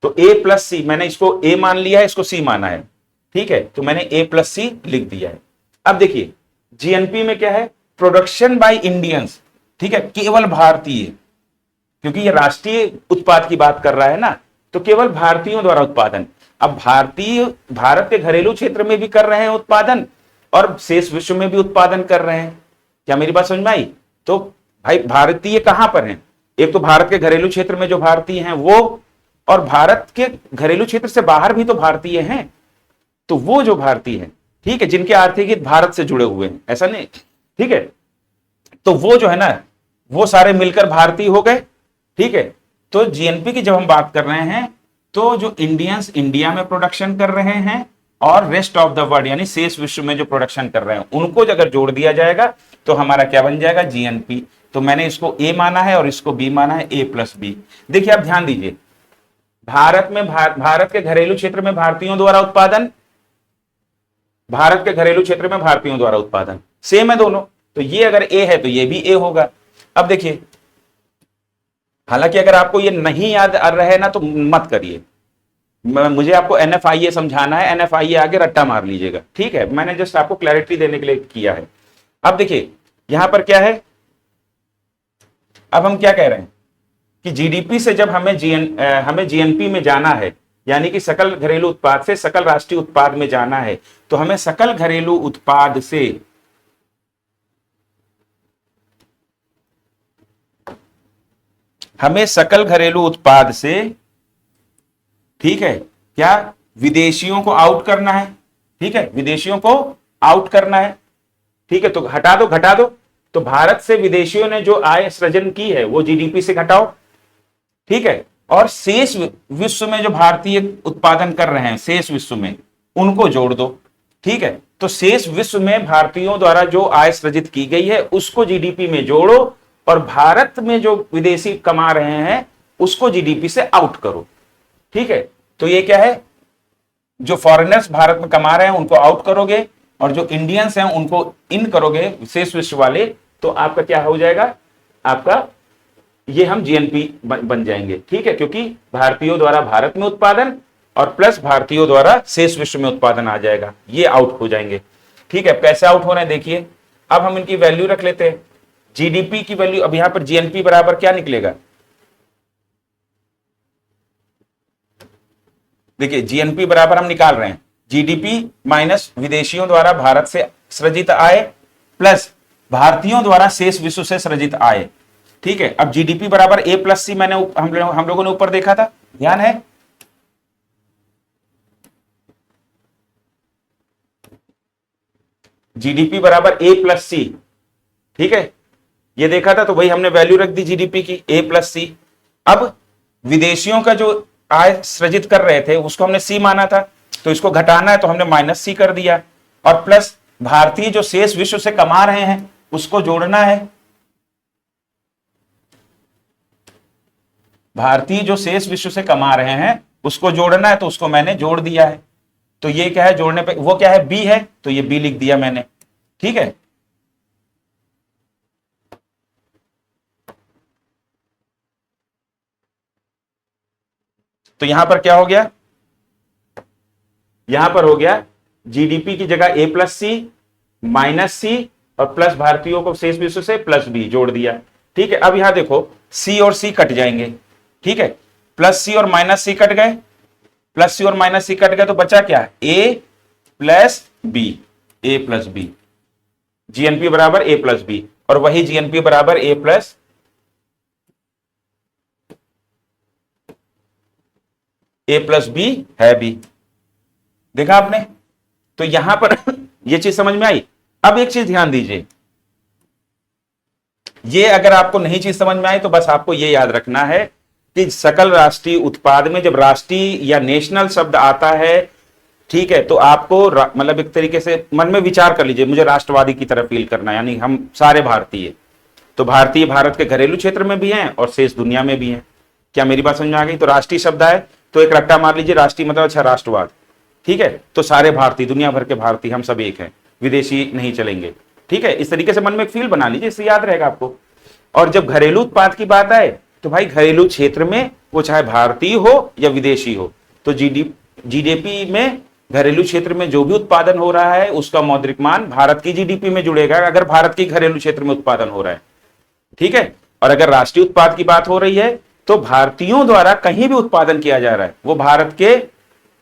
तो A+C, मैंने इसको A मान लिया है, इसको C माना है। ठीक है, तो मैंने A+C लिख दिया है। अब देखिए जीएनपी में क्या है, प्रोडक्शन बाय इंडियंस। ठीक है, केवल भारतीय, क्योंकि ये राष्ट्रीय उत्पाद की बात कर रहा है ना, तो केवल भारतीयों द्वारा उत्पादन। अब भारत के घरेलू क्षेत्र में भी कर रहे हैं उत्पादन और शेष विश्व में भी उत्पादन कर रहे हैं। क्या मेरी बात समझ में आई? तो भाई भारतीय कहां पर हैं, एक तो भारत के घरेलू क्षेत्र में जो भारतीय हैं वो, और भारत के घरेलू क्षेत्र से बाहर भी तो भारतीय हैं। तो वो जो भारतीय हैं, ठीक है, जिनके आर्थिक हित भारत से जुड़े हुए हैं, ऐसा नहीं, ठीक है, तो वो जो है ना, वो सारे मिलकर भारतीय हो गए। ठीक है, तो जीएनपी की जब हम बात कर रहे हैं, तो जो इंडियंस इंडिया में प्रोडक्शन कर रहे हैं और रेस्ट ऑफ द वर्ल्ड यानी शेष विश्व में जो प्रोडक्शन कर रहे हैं, उनको अगर जोड़ दिया जाएगा तो हमारा क्या बन जाएगा, जीएनपी। तो मैंने इसको ए माना है और इसको बी माना है, A+B। देखिए आप ध्यान दीजिए, भारत में भारत के घरेलू क्षेत्र में भारतीयों द्वारा उत्पादन, भारत के घरेलू क्षेत्र में भारतीयों द्वारा उत्पादन सेम है दोनों। तो ये अगर ए है तो ये भी ए होगा। अब देखिए, हालांकि अगर आपको ये नहीं याद आ रहा है ना तो मत करिए, मुझे आपको NFIA समझाना है, NFIA आगे रट्टा मार लीजिएगा। ठीक है, मैंने जस्ट आपको क्लैरिटी देने के लिए किया है। अब देखिए यहां पर क्या है, अब हम क्या कह रहे हैं कि जीडीपी से जब हमें जीएनपी में जाना है, यानी कि सकल घरेलू उत्पाद से सकल राष्ट्रीय उत्पाद में जाना है, तो हमें सकल घरेलू उत्पाद से ठीक है, क्या विदेशियों को आउट करना है। ठीक है, विदेशियों को आउट करना है। ठीक है, तो हटा दो घटा दो, तो भारत से विदेशियों ने जो आय सृजन की है वो जीडीपी से घटाओ। ठीक है, और शेष विश्व में जो भारतीय उत्पादन कर रहे हैं, शेष विश्व में उनको जोड़ दो। ठीक है, तो शेष विश्व में भारतीयों द्वारा जो आय सृजित की गई है उसको जीडीपी में जोड़ो, और भारत में जो विदेशी कमा रहे हैं उसको जीडीपी से आउट करो। ठीक है, तो ये क्या है, जो फॉरेनर्स भारत में कमा रहे हैं उनको आउट करोगे और जो इंडियंस हैं उनको इन करोगे, शेष विश्व वाले, तो आपका क्या हो जाएगा, आपका ये हम जीएनपी बन जाएंगे। ठीक है, क्योंकि भारतीयों द्वारा भारत में उत्पादन और प्लस भारतीयों द्वारा शेष विश्व में उत्पादन आ जाएगा, ये आउट हो जाएंगे। ठीक है, कैसे आउट हो रहे हैं देखिए। अब हम इनकी वैल्यू रख लेते हैं, जीडीपी की वैल्यू। अब यहां पर जीएनपी बराबर क्या निकलेगा, देखिए जीएनपी बराबर हम निकाल रहे हैं जीडीपी माइनस विदेशियों द्वारा भारत से सृजित आय प्लस भारतीयों द्वारा शेष विश्व से सृजित आय। ठीक है, अब जीडीपी बराबर A+C मैंने हम लोगों ने ऊपर देखा था, ध्यान है। जीडीपी बराबर A+C। ठीक है, ये देखा था, तो वही हमने वैल्यू रख दी जीडीपी की A+C। अब विदेशियों का जो आय सृजित कर रहे थे उसको हमने C माना था, तो इसको घटाना है तो हमने -C कर दिया, और प्लस भारतीय जो शेष विश्व से कमा रहे हैं उसको जोड़ना है, भारतीय जो शेष विश्व से कमा रहे हैं उसको जोड़ना है, तो उसको मैंने जोड़ दिया है। तो ये क्या है, जोड़ने पे वो क्या है, B है, तो ये B लिख दिया मैंने। ठीक है, तो यहां पर क्या हो गया, यहां पर हो गया जीडीपी की जगह A+C -C और प्लस भारतीयों को शेष विश्व से +B जोड़ दिया। ठीक है, अब यहां देखो C और C कट जाएंगे। ठीक है, +C और -C कट गए, +C और -C कट गए, तो बचा क्या, A+B, A+B, जीएनपी बराबर A+B, और वही जीएनपी बराबर A+B है भी, देखा आपने। तो यहां पर ये चीज समझ में आई। अब एक चीज ध्यान दीजिए, ये अगर आपको नहीं चीज समझ में आई तो बस आपको ये याद रखना है कि सकल राष्ट्रीय उत्पाद में जब राष्ट्रीय या नेशनल शब्द आता है, ठीक है, तो आपको मतलब एक तरीके से मन में विचार कर लीजिए, मुझे राष्ट्रवादी की तरफ फील करना है, यानी हम सारे भारतीय, तो भारतीय भारत के घरेलू क्षेत्र में भी हैं और शेष दुनिया में भी हैं। क्या मेरी बात समझ में आ गई? तो राष्ट्रीय शब्द आए तो एक रट्टा मार लीजिए, राष्ट्रीय मतलब अच्छा राष्ट्रवाद, ठीक है, तो सारे भारतीय, दुनिया भर के भारतीय, हम सब एक हैं, विदेशी नहीं चलेंगे, ठीक है, इस तरीके से मन में एक फील बना लीजिए, इससे याद रहेगा आपको। और जब घरेलू उत्पाद की बात आए तो भाई घरेलू क्षेत्र में वो चाहे भारतीय हो या विदेशी हो, तो जीडीपी में घरेलू क्षेत्र में जो भी उत्पादन हो रहा है उसका मौद्रिक मान भारत की जीडीपी में जुड़ेगा, अगर भारत की घरेलू क्षेत्र में उत्पादन हो रहा है, ठीक है। और अगर राष्ट्रीय उत्पाद की बात हो रही है तो भारतीयों द्वारा कहीं भी उत्पादन किया जा रहा है वो भारत के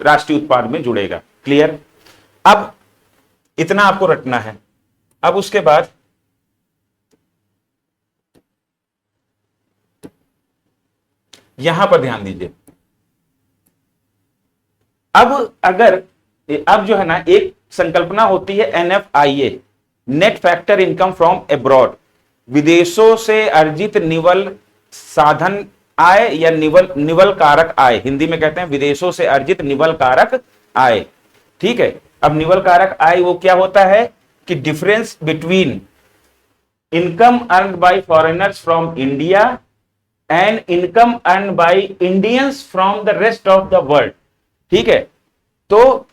राष्ट्रीय उत्पाद में जुड़ेगा। क्लियर? अब इतना आपको रटना है। अब उसके बाद यहां पर ध्यान दीजिए। अब जो है ना, एक संकल्पना होती है NFIA, net factor income from abroad, विदेशों से अर्जित निवल साधन आय या निवल कारक आय, हिंदी में कहते हैं विदेशों से अर्जित निवल कारक आय, ठीक है। अब निवल कारक आय वो क्या होता है कि difference between income earn by foreigners from India and income earn by Indians from the rest of the world, ठीक है। तो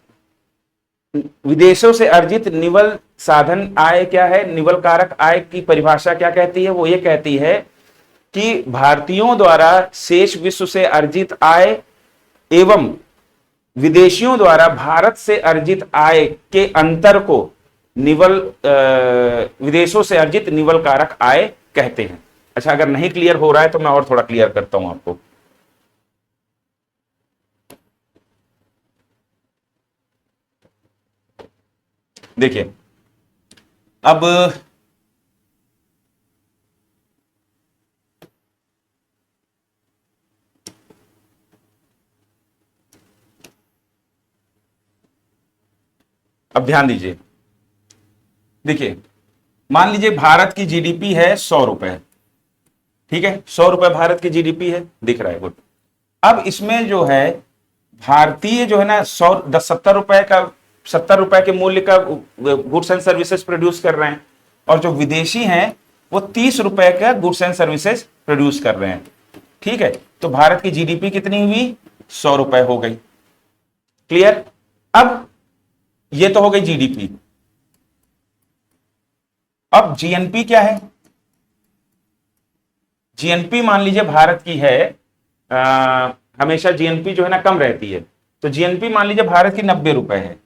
विदेशों से अर्जित निवल साधन आय क्या है, निवल कारक आय की परिभाषा क्या कहती है? वो ये कहती है कि भारतीयों द्वारा शेष विश्व से अर्जित आय एवं विदेशियों द्वारा भारत से अर्जित आय के अंतर को विदेशों से अर्जित निवल कारक आय कहते हैं। अच्छा, अगर नहीं क्लियर हो रहा है तो मैं और थोड़ा क्लियर करता हूं आपको। देखिए, अब ध्यान दीजिए। देखिए, मान लीजिए भारत की जीडीपी है 100 रुपए, ठीक है, 100 रुपए भारत की जीडीपी है, दिख रहा है, गुड। अब इसमें जो है भारतीय जो है ना 70 रुपए के मूल्य का गुड्स एंड सर्विसेज प्रोड्यूस कर रहे हैं, और जो विदेशी हैं वो 30 रुपए का गुड्स एंड सर्विसेज प्रोड्यूस कर रहे हैं, ठीक है। तो भारत की जीडीपी कितनी हुई? 100 रुपए हो गई। क्लियर? अब ये तो हो गई जीडीपी। अब जीएनपी क्या है? जीएनपी मान लीजिए भारत की है, हमेशा जीएनपी जो है ना कम रहती है, तो जीएनपी मान लीजिए भारत की 90 रुपए है,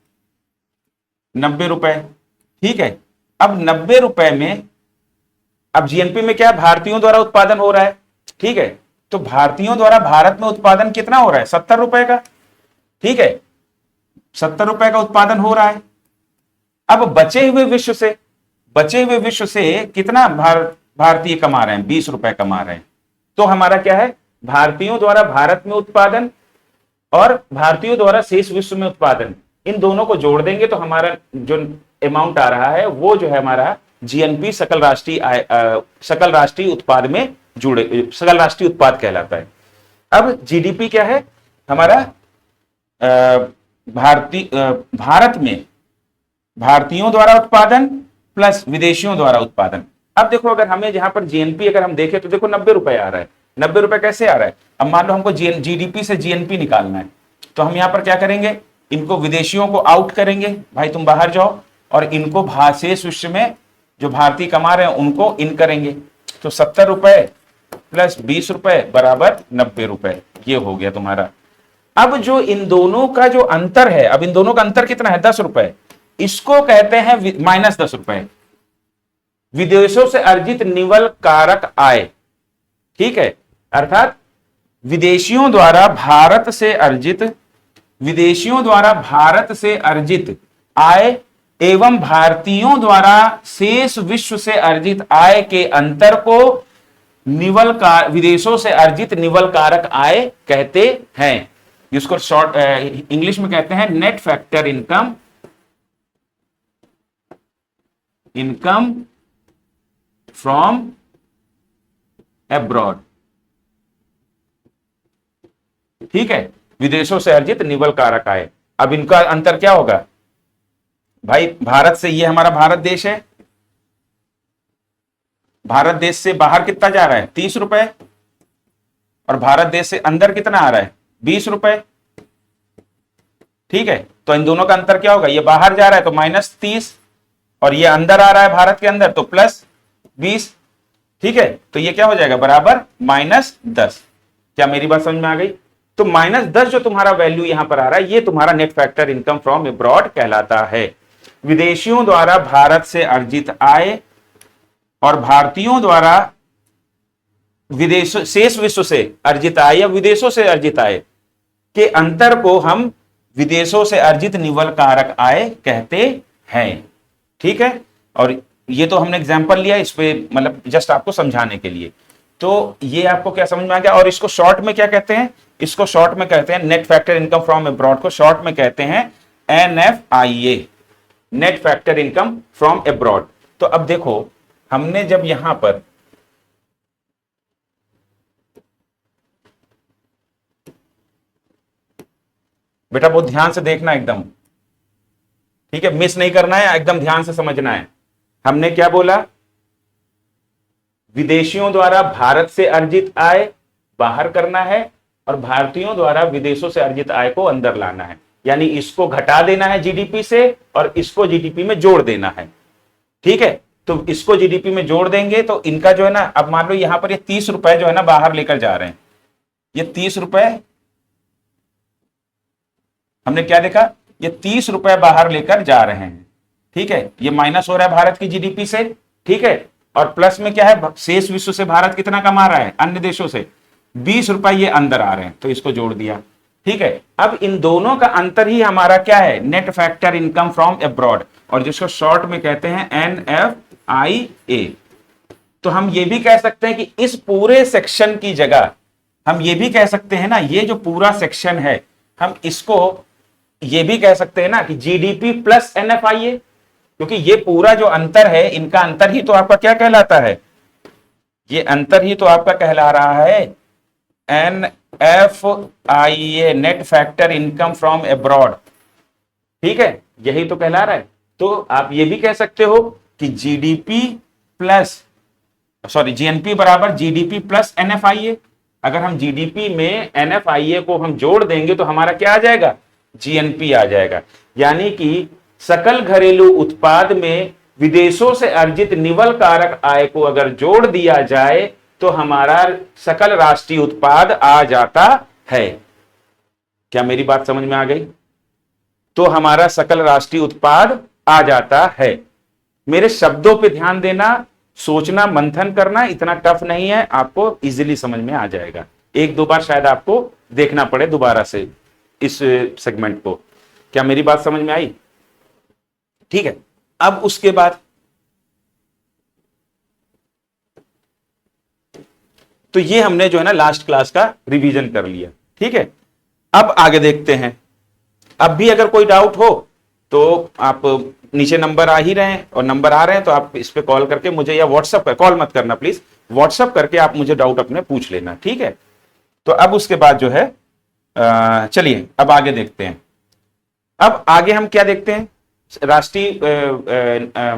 90 रुपए, ठीक है। अब 90 रुपए में, अब जीएनपी में क्या, भारतीयों द्वारा उत्पादन हो रहा है, ठीक है, तो भारतीयों द्वारा भारत में उत्पादन कितना हो रहा है? 70 रुपए का, ठीक है, 70 रुपए का उत्पादन हो रहा है। अब बचे हुए विश्व से कितना भारतीय कमा रहे हैं? 20 रुपए कमा रहे हैं। तो हमारा क्या है? भारतीयों द्वारा भारत में उत्पादन और भारतीयों द्वारा शेष विश्व में उत्पादन, इन दोनों को जोड़ देंगे तो हमारा जो अमाउंट आ रहा है वो जो है हमारा जीएनपी सकल राष्ट्रीय उत्पाद में जुड़े, सकल राष्ट्रीय उत्पाद कहलाता है। अब जीडीपी क्या है हमारा? भारत में भारतीयों द्वारा उत्पादन प्लस विदेशियों द्वारा उत्पादन। अब देखो, अगर हमें जहां पर जीएनपी अगर हम देखें तो देखो 90 रुपए आ रहा है। 90 रुपए कैसे आ रहा है? अब मान लो हमको जीडीपी से जीएनपी निकालना है, तो हम यहां पर क्या करेंगे? इनको विदेशियों को आउट करेंगे, भाई तुम बाहर जाओ, और इनको शेष विश्व में जो भारतीय कमा रहे हैं उनको इन करेंगे। तो 70 रुपए प्लस 20 रुपए बराबर 90 रुपए, ये हो गया तुम्हारा। अब जो इन दोनों का जो अंतर है, अब इन दोनों का अंतर कितना है? 10 रुपए, इसको कहते हैं -10 रुपए, विदेशों से अर्जित निवल कारक आय, ठीक है। अर्थात विदेशियों द्वारा भारत से अर्जित आय एवं भारतीयों द्वारा शेष विश्व से अर्जित आय के अंतर को विदेशों से अर्जित निवल कारक आय कहते हैं, जिसको शॉर्ट इंग्लिश में कहते हैं net factor income from abroad. ठीक है, विदेशों से अर्जित निवल कारक आय। अब इनका अंतर क्या होगा भाई, भारत से, ये हमारा भारत देश है, भारत देश से बाहर कितना जा रहा है 30 रुपए, और भारत देश से अंदर कितना आ रहा है 20 रुपए। ठीक है, तो इन दोनों का अंतर क्या होगा, ये बाहर जा रहा है तो -30, और ये अंदर आ रहा है भारत के अंदर तो +20। ठीक है, तो ये क्या हो जाएगा बराबर -10। क्या मेरी बात समझ में आ गई? तो -10 जो तुम्हारा वैल्यू यहां पर आ रहा है, ये तुम्हारा net factor income from abroad कहलाता है। विदेशियों द्वारा भारत से अर्जित आय और भारतीयों द्वारा विदेश शेष विश्व से अर्जित आय या विदेशों से अर्जित आय के अंतर को हम विदेशों से अर्जित निवल कारक आय कहते हैं। ठीक है, और ये तो हमने एग्जांपल लिया इस पे, मतलब जस्ट आपको समझाने के लिए। तो ये आपको क्या समझ में आ गया? और इसको शॉर्ट में क्या कहते हैं? इसको शॉर्ट में कहते हैं net factor income from abroad को शॉर्ट में कहते हैं NFIA, net factor income from abroad. तो अब देखो, हमने जब यहां पर बेटा बहुत ध्यान से देखना एकदम, ठीक है, मिस नहीं करना है, एकदम ध्यान से समझना है। हमने क्या बोला? विदेशियों द्वारा भारत से अर्जित आय बाहर करना है और भारतीयों द्वारा विदेशों से अर्जित आय को अंदर लाना है, यानी इसको घटा देना है जीडीपी से और इसको जीडीपी में जोड़ देना है। ठीक है, तो इसको जीडीपी में जोड़ देंगे तो इनका जो है ना, अब मान लो यहां पर ये 30 रुपए जो है ना बाहर लेकर जा रहे हैं, ये 30 रुपए हमने क्या देखा, ये 30 रुपए बाहर लेकर जा रहे हैं। ठीक है, ये माइनस हो रहा है भारत की जीडीपी से। ठीक है, और प्लस में क्या है, शेष विश्व से भारत कितना कमा रहा है, अन्य देशों से 20 रुपए ये अंदर आ रहे हैं, तो इसको जोड़ दिया। ठीक है, अब इन दोनों का अंतर ही हमारा क्या है, net factor income from abroad, और जिसको शॉर्ट में कहते हैं NFIA। तो हम ये भी कह सकते हैं कि इस पूरे सेक्शन की जगह हम ये भी कह सकते हैं ना, ये जो पूरा सेक्शन है हम इसको ये भी कह सकते हैं ना कि जीडीपी प्लस NFIA, क्योंकि ये पूरा जो अंतर है, इनका अंतर ही तो आपका क्या कहलाता है, ये अंतर ही तो आपका कहला रहा है NFIA, net factor income from abroad. ठीक है, यही तो कहला रहा है। तो आप ये भी कह सकते हो कि जीडीपी प्लस GNP बराबर जीडीपी प्लस NFIA। अगर हम जीडीपी में NFIA को हम जोड़ देंगे तो हमारा क्या आ जाएगा, GNP आ जाएगा। यानी कि सकल घरेलू उत्पाद में विदेशों से अर्जित निवल कारक आय को अगर जोड़ दिया जाए तो हमारा सकल राष्ट्रीय उत्पाद आ जाता है। क्या मेरी बात समझ में आ गई? तो हमारा सकल राष्ट्रीय उत्पाद आ जाता है। मेरे शब्दों पे ध्यान देना, सोचना, मंथन करना इतना टफ नहीं है, आपको इजीली समझ में आ जाएगा। एक दो बार शायद आपको देखना पड़े दोबारा से इस सेगमेंट को। क्या मेरी बात समझ में आई? ठीक है, अब उसके बाद तो ये हमने जो है ना लास्ट क्लास का रिवीजन कर लिया। ठीक है, अब आगे देखते हैं। अब भी अगर कोई डाउट हो तो आप, नीचे नंबर आ ही रहे हैं और नंबर आ रहे हैं तो आप इस पे कॉल करके मुझे, या व्हाट्सएप कर, कॉल मत करना प्लीज, व्हाट्सएप करके आप मुझे डाउट अपने पूछ लेना। ठीक है, तो अब उसके बाद जो है चलिए अब आगे देखते हैं। अब आगे हम क्या देखते हैं,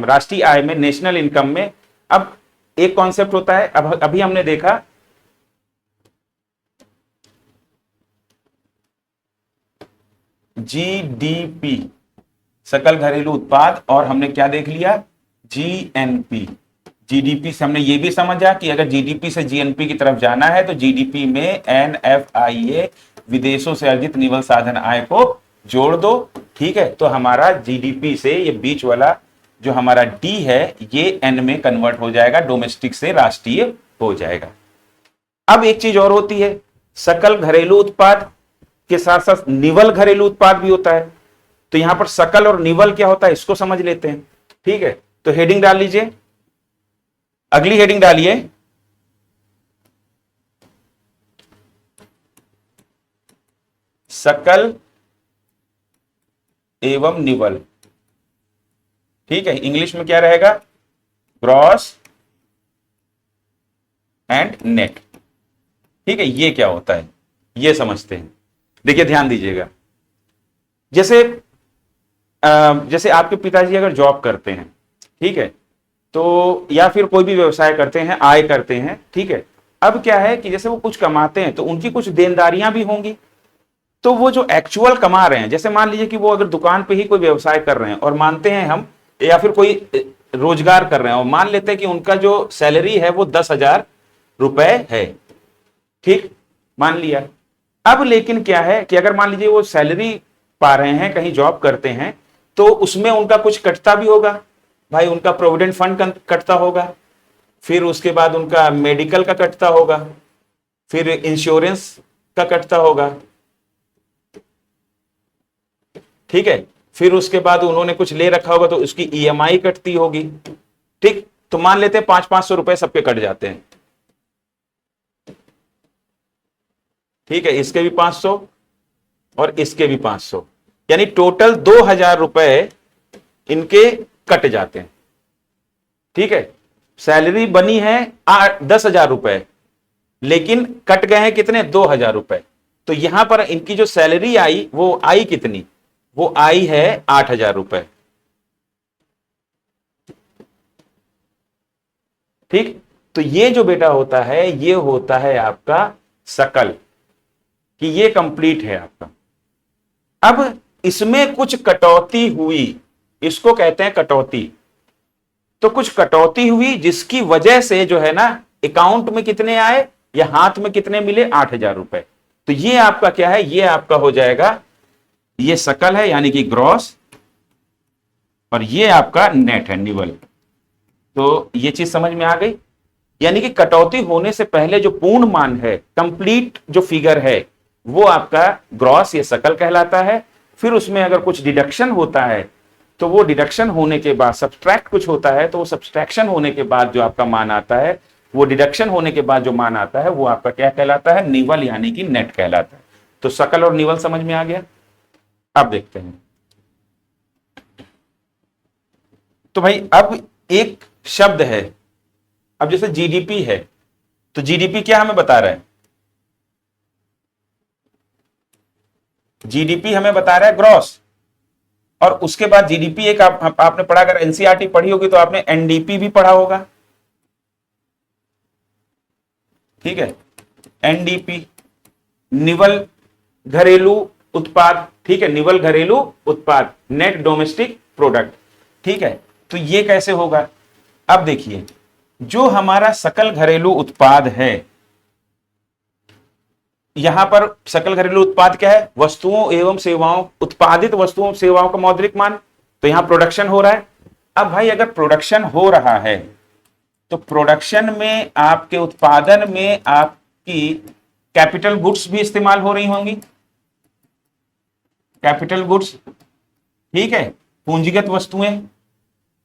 राष्ट्रीय आय में, नेशनल इनकम में अब एक कॉन्सेप्ट होता है। अब अभी हमने देखा जीडीपी, सकल घरेलू उत्पाद, और हमने क्या देख लिया, जीएनपी। जीडीपी से हमने ये भी समझा कि अगर जीडीपी से जीएनपी की तरफ जाना है तो जीडीपी में NFIA, विदेशों से अर्जित निवल साधन आय को जोड़ दो। ठीक है, तो हमारा जीडीपी से ये बीच वाला जो हमारा डी है ये एन में कन्वर्ट हो जाएगा, डोमेस्टिक से राष्ट्रीय हो जाएगा। अब एक चीज और होती है, सकल घरेलू उत्पाद के साथ साथ निवल घरेलू उत्पाद भी होता है। तो यहां पर सकल और निवल क्या होता है इसको समझ लेते हैं। ठीक है, तो हेडिंग डाल लीजिए, अगली हेडिंग डालिए, सकल एवं निवल। ठीक है, इंग्लिश में क्या रहेगा, ग्रॉस एंड नेट। ठीक है, ये क्या होता है, ये समझते हैं। देखिए ध्यान दीजिएगा, जैसे आपके पिताजी अगर जॉब करते हैं, ठीक है, तो या फिर कोई भी व्यवसाय करते हैं, आय करते हैं, ठीक है। अब क्या है कि जैसे वो कुछ कमाते हैं तो उनकी कुछ देनदारियां भी होंगी, तो वो जो एक्चुअल कमा रहे हैं, जैसे मान लीजिए कि वो अगर दुकान पे ही कोई व्यवसाय कर रहे हैं और मानते हैं हम, या फिर कोई रोजगार कर रहे हैं और मान लेते हैं कि उनका जो सैलरी है वो 10,000 रुपए है, ठीक, मान लिया। अब लेकिन क्या है कि अगर मान लीजिए वो सैलरी पा रहे हैं, कहीं जॉब करते हैं, तो उसमें उनका कुछ कटता भी होगा भाई, उनका प्रोविडेंट फंड कटता होगा, फिर उसके बाद उनका मेडिकल का कटता होगा, फिर इंश्योरेंस का कटता होगा, ठीक है, फिर उसके बाद उन्होंने कुछ ले रखा होगा तो उसकी ईएमआई कटती होगी, ठीक। तो मान लेते हैं 500-500 रुपए सबके कट जाते हैं, ठीक है, इसके भी 500 और इसके भी 500, यानी टोटल 2,000 रुपए इनके कट जाते हैं, ठीक है। सैलरी बनी है 10,000 रुपए, लेकिन कट गए हैं कितने, 2,000 रुपए। तो यहां पर इनकी जो सैलरी आई वो आई कितनी, वो आई है 8,000 रुपए, ठीक। तो ये जो बेटा होता है ये होता है आपका सकल, कि ये कंप्लीट है आपका। अब इसमें कुछ कटौती हुई, इसको कहते हैं कटौती। तो कुछ कटौती हुई जिसकी वजह से जो है ना अकाउंट में कितने आए या हाथ में कितने मिले, 8,000 रुपए। तो ये आपका क्या है, ये आपका हो जाएगा, ये सकल है यानी कि ग्रॉस, और ये आपका नेट है, निवल। तो ये चीज समझ में आ गई, यानी कि कटौती होने से पहले जो पूर्ण मान है, कंप्लीट जो फिगर है, वो आपका ग्रॉस या सकल कहलाता है। फिर उसमें अगर कुछ डिडक्शन होता है तो वो डिडक्शन होने के बाद, सब्सट्रैक्ट कुछ होता है तो वो सब्सट्रैक्शन होने के बाद जो आपका मान आता है, वो डिडक्शन होने के बाद जो मान आता है वो आपका क्या कहलाता है, निवल यानी कि नेट कहलाता है। तो सकल और निवल समझ में आ गया। अब देखते हैं, तो भाई अब एक शब्द है, अब जैसे जीडीपी है, तो जीडीपी क्या हमें बता रहा है, जीडीपी हमें बता रहा है ग्रॉस, और उसके बाद जीडीपी एक आपने पढ़ा, अगर एनसीईआरटी पढ़ी होगी तो आपने एनडीपी भी पढ़ा होगा, ठीक है, एनडीपी निवल घरेलू उत्पाद, ठीक है, निवल घरेलू उत्पाद, नेट डोमेस्टिक प्रोडक्ट, ठीक है। तो ये कैसे होगा, अब देखिए, जो हमारा सकल घरेलू उत्पाद है, यहां पर सकल घरेलू उत्पाद क्या है, वस्तुओं एवं सेवाओं, उत्पादित वस्तुओं सेवाओं का मौद्रिक मान। तो यहां प्रोडक्शन हो रहा है। अब भाई अगर प्रोडक्शन हो रहा है तो प्रोडक्शन में, आपके उत्पादन में आपकी कैपिटल गुड्स भी इस्तेमाल हो रही होंगी, कैपिटल गुड्स, ठीक है, पूंजीगत वस्तुएं,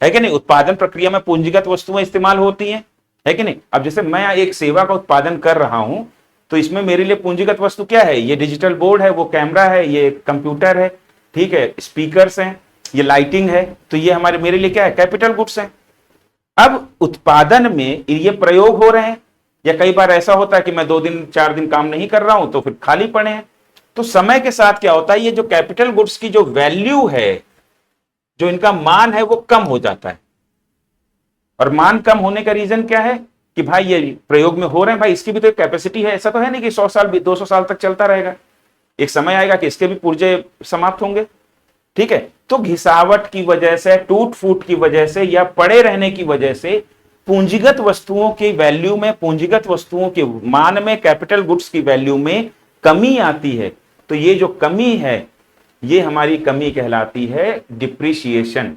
है कि नहीं, उत्पादन प्रक्रिया में पूंजीगत वस्तुएं इस्तेमाल होती हैं, है कि नहीं। अब जैसे मैं एक सेवा का उत्पादन कर रहा हूं तो इसमें मेरे लिए पूंजीगत वस्तु क्या है, ये डिजिटल बोर्ड है, वो कैमरा है, ये कंप्यूटर है, ठीक है, स्पीकर्स हैं, ये लाइटिंग है, तो ये हमारे मेरे लिए क्या है, कैपिटल गुड्स हैं। अब उत्पादन में ये प्रयोग हो रहे हैं, या कई बार ऐसा होता है कि मैं 2 दिन 4 दिन काम नहीं कर रहा हूं तो फिर खाली पड़े हैं। तो समय के साथ क्या होता है, ये जो कैपिटल गुड्स की जो वैल्यू है, जो इनका मान है, वो कम हो जाता है। और मान कम होने का रीजन क्या है कि भाई ये प्रयोग में हो रहे हैं, भाई इसकी भी तो एक कैपेसिटी है, ऐसा तो है नहीं कि 100 साल 200 साल तक चलता रहेगा, एक समय आएगा कि इसके भी पुर्जे समाप्त होंगे, ठीक है। तो घिसावट की वजह से, टूट फूट की वजह से, या पड़े रहने की वजह से पूंजीगत वस्तुओं की वैल्यू में, पूंजीगत वस्तुओं के मान में, कैपिटल गुड्स की वैल्यू में कमी आती है। तो ये जो कमी है, ये हमारी कमी कहलाती है डिप्रिसिएशन,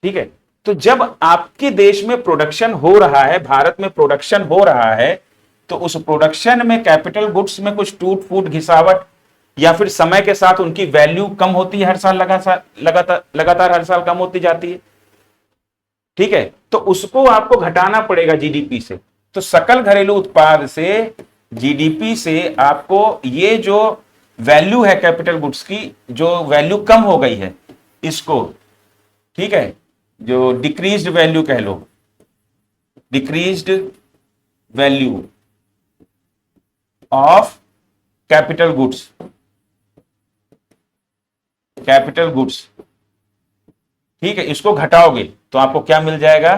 ठीक है। तो जब आपके देश में प्रोडक्शन हो रहा है, भारत में प्रोडक्शन हो रहा है, तो उस प्रोडक्शन में कैपिटल गुड्स में कुछ टूट फूट, घिसावट, या फिर समय के साथ उनकी वैल्यू कम होती है, हर साल लगातार हर साल कम होती जाती है, ठीक है। तो उसको आपको घटाना पड़ेगा जीडीपी से। तो सकल घरेलू उत्पाद से, जीडीपी से आपको ये जो वैल्यू है कैपिटल गुड्स की, जो वैल्यू कम हो गई है, इसको, ठीक है, जो डिक्रीज्ड वैल्यू कह लो, decreased value of capital goods, capital goods, ठीक है, इसको घटाओगे तो आपको क्या मिल जाएगा,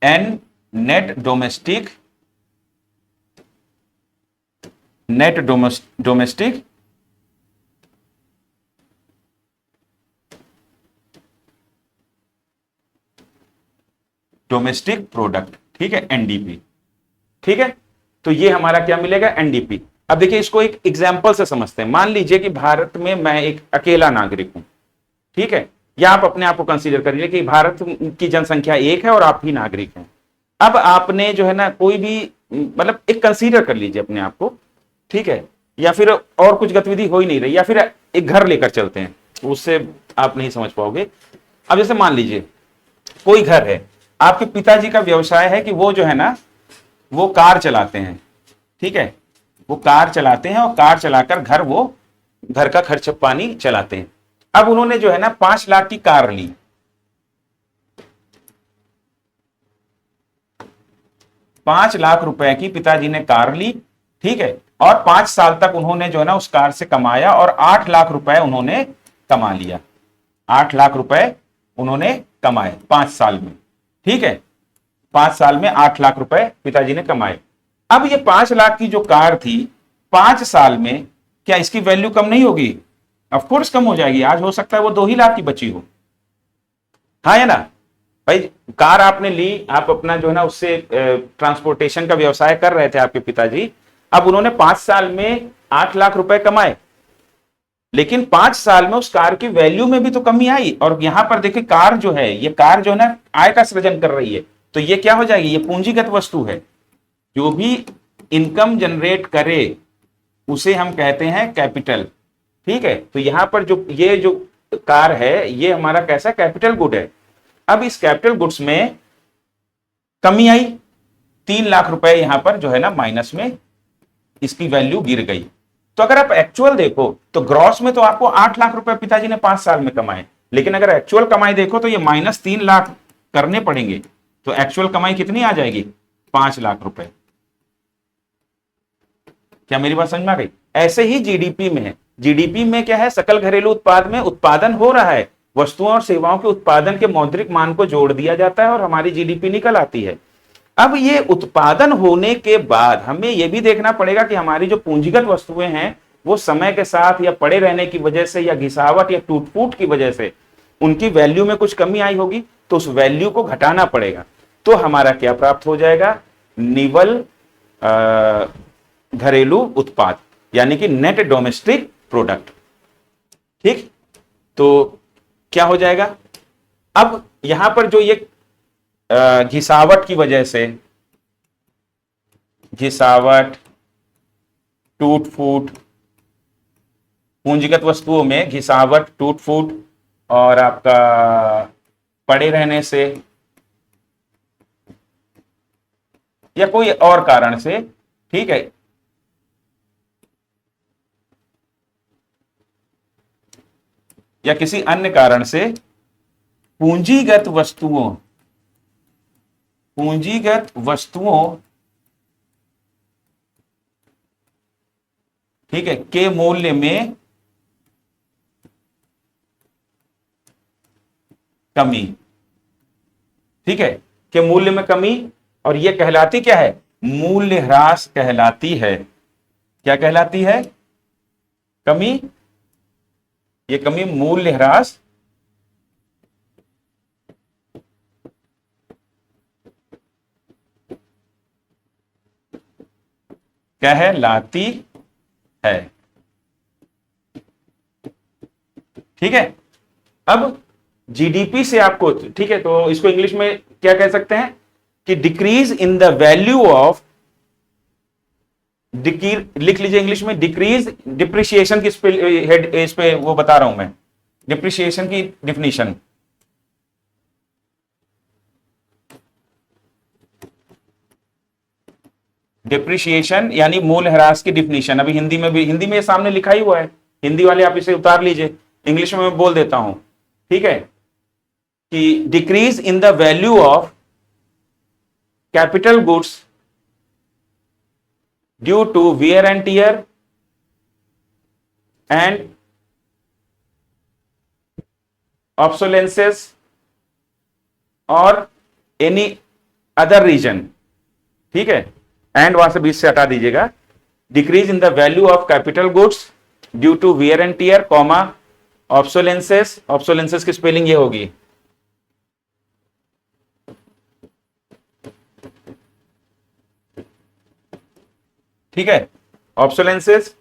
an net domestic, net domestic domestic product, ठीक है, एनडीपी, ठीक है। तो ये हमारा क्या मिलेगा, एनडीपी। अब देखिए इसको एक एग्जांपल से समझते हैं। मान लीजिए कि भारत में मैं एक अकेला नागरिक हूं, ठीक है, या आप अपने आप को कंसीडर करिए कि भारत की जनसंख्या 1 है और आप ही नागरिक हैं। अब आपने जो है ना कोई भी मतलब एक कंसीडर कर लीजिए अपने आप को, ठीक है, या फिर और कुछ गतिविधि हो ही नहीं रही, या फिर एक घर लेकर चलते हैं, उससे आप नहीं समझ पाओगे। अब जैसे मान लीजिए कोई घर है, आपके पिताजी का व्यवसाय है कि वो जो है ना वो कार चलाते हैं, ठीक है, वो कार चलाते हैं और कार चलाकर घर का खर्च पानी चलाते हैं। अब उन्होंने जो है ना 5 लाख की कार ली, 5 लाख रुपए की पिताजी ने कार ली, ठीक है, और 5 साल तक उन्होंने जो है ना उस कार से कमाया और 8 लाख रुपए उन्होंने कमा लिया, 8 लाख रुपए उन्होंने कमाए 5 साल में, ठीक है, 5 साल में 8 लाख रुपए पिताजी ने कमाए। अब ये 5 लाख की जो कार थी 5 साल में क्या इसकी वैल्यू कम नहीं होगी? ऑफ कोर्स कम हो जाएगी। आज हो सकता है वो 2 ही लाख की बची हो, हाँ या ना भाई। कार आपने ली, आप अपना जो है ना उससे ट्रांसपोर्टेशन का व्यवसाय कर रहे थे आपके पिताजी। अब उन्होंने 5 साल में 8 लाख रुपए कमाए, लेकिन 5 साल में उस कार की वैल्यू में भी तो कमी आई। और यहां पर देखिए कार जो है, ये कार जो है ना आय का सृजन कर रही है, तो ये क्या हो जाएगी, ये पूंजीगत वस्तु है। जो भी इनकम जनरेट करे उसे हम कहते हैं कैपिटल, ठीक है। तो यहां पर जो ये जो कार है ये हमारा कैसा कैपिटल गुड है। अब इस कैपिटल गुड्स में कमी आई, 3 लाख रुपए यहां पर जो है ना माइनस में इसकी वैल्यू गिर गई। तो अगर आप एक्चुअल देखो तो ग्रॉस में तो आपको 8 लाख रुपए पिताजी ने 5 साल में कमाए, लेकिन अगर एक्चुअल कमाई देखो तो ये -3 लाख करने पड़ेंगे। तो एक्चुअल कमाई कितनी आ जाएगी, 5 लाख रुपए। क्या मेरी बात समझ में आ गई? ऐसे ही जीडीपी में है। जीडीपी में क्या है, सकल घरेलू उत्पाद में उत्पादन हो रहा है, वस्तुओं और सेवाओं के उत्पादन के मौद्रिक मान को जोड़ दिया जाता है और हमारी जीडीपी निकल आती है। अब ये उत्पादन होने के बाद हमें यह भी देखना पड़ेगा कि हमारी जो पूंजीगत वस्तुएं हैं वो समय के साथ या पड़े रहने की वजह से या घिसावट या टूट फूट की वजह से उनकी वैल्यू में कुछ कमी आई होगी, तो उस वैल्यू को घटाना पड़ेगा। तो हमारा क्या प्राप्त हो जाएगा, निवल घरेलू उत्पाद, यानी कि नेट डोमेस्टिक प्रोडक्ट, ठीक। तो क्या हो जाएगा, अब यहां पर जो ये घिसावट की वजह से, घिसावट, टूट फूट, पूंजीगत वस्तुओं में घिसावट, टूट फूट और आपका पड़े रहने से या कोई और कारण से, ठीक है, या किसी अन्य कारण से पूंजीगत वस्तुओं ठीक है के मूल्य में कमी, ठीक है, के मूल्य में कमी। और यह कहलाती क्या है, मूल्य ह्रास कहलाती है। क्या कहलाती है, कमी, ये कमी मूल्य ह्रास कहलाती है, ठीक है। अब जीडीपी से आपको, ठीक है, तो इसको इंग्लिश में क्या कह सकते हैं कि decrease in the value of, लिख लीजिए इंग्लिश में, डिक्रीज, डिप्रिसिएशन की इस पे वो बता रहा हूं मैं, डिप्रिसिएशन की डिफिनीशन, डिप्रिसिएशन यानी मूल्यह्रास की डिफिनीशन। अभी हिंदी में भी, हिंदी में सामने लिखा ही हुआ है, हिंदी वाले आप इसे उतार लीजिए, इंग्लिश में मैं बोल देता हूं, ठीक है, कि decrease in the value of capital goods due to wear and tear and obsolescence और एनी अदर रीजन, ठीक है, एंड वहां से बीच से हटा दीजिएगा, decrease in the value of capital goods due to wear and tear comma obsolescence, obsolescence की स्पेलिंग ये होगी ठीक है, ऑब्सोलेंसेस,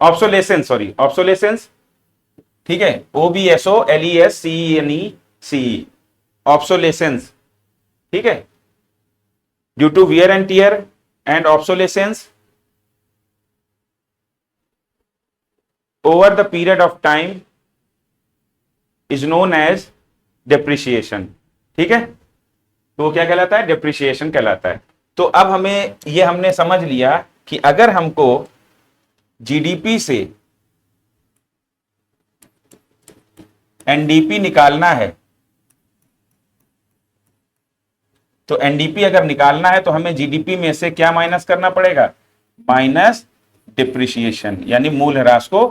ऑब्सोलेसेंस, सॉरी ऑब्सोलेसेंस, ठीक है, OBSOLESCENE, ऑब्सोलेसेंस, ठीक है, due to wear and tear and obsolescence over the period of time is known as depreciation, ठीक है, तो क्या कहलाता है, डेप्रिसिएशन कहलाता है। तो अब हमें ये हमने समझ लिया कि अगर हमको जीडीपी से एनडीपी निकालना है, तो एनडीपी अगर निकालना है तो हमें जीडीपी में से क्या माइनस करना पड़ेगा, माइनस डिप्रिसिएशन, यानी मूल ह्रास को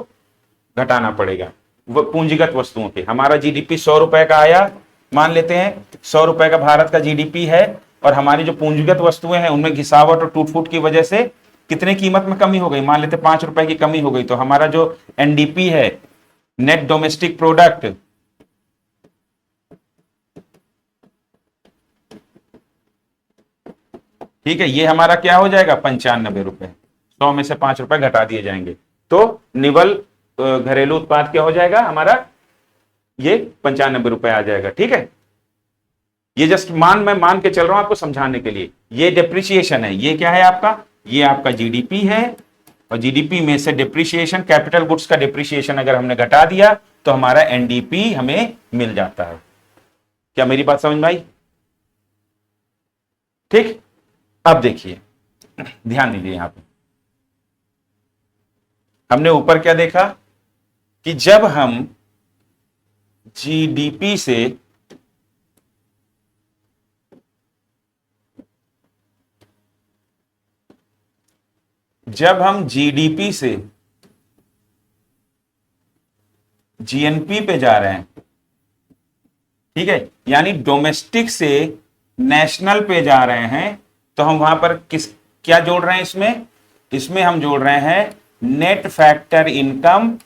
घटाना पड़ेगा वो पूंजीगत वस्तुओं पे। हमारा जीडीपी 100 रुपए का आया, मान लेते हैं 100 रुपए का भारत का जीडीपी है, और हमारी जो पूंजीगत वस्तुएं हैं उनमें घिसावट और टूट फूट की वजह से कितने कीमत में कमी हो गई, मान लेते 5 रुपए की कमी हो गई, तो हमारा जो एनडीपी है, नेट डोमेस्टिक प्रोडक्ट, ठीक है, ये हमारा क्या हो जाएगा, 95 रुपए, 100 में से 5 रुपए घटा दिए जाएंगे, तो निवल घरेलू उत्पाद क्या हो जाएगा हमारा, ये 95 रुपए आ जाएगा, ठीक है। ये जस्ट मैं मान के चल रहा हूं आपको समझाने के लिए, ये डिप्रिसिएशन है, ये क्या है आपका, ये आपका जीडीपी है, और जीडीपी में से डिप्रिसिएशन, कैपिटल गुड्स का डिप्रिसिएशन अगर हमने घटा दिया तो हमारा एनडीपी हमें मिल जाता है। क्या मेरी बात समझ में आई, ठीक। अब देखिए, ध्यान दीजिए, यहां पे हमने ऊपर क्या देखा कि जब हम जीडीपी से जीडीपी से जीएनपी पे जा रहे हैं, ठीक है, यानी डोमेस्टिक से नेशनल पे जा रहे हैं, तो हम वहां पर क्या जोड़ रहे हैं, इसमें हम जोड़ रहे हैं net factor income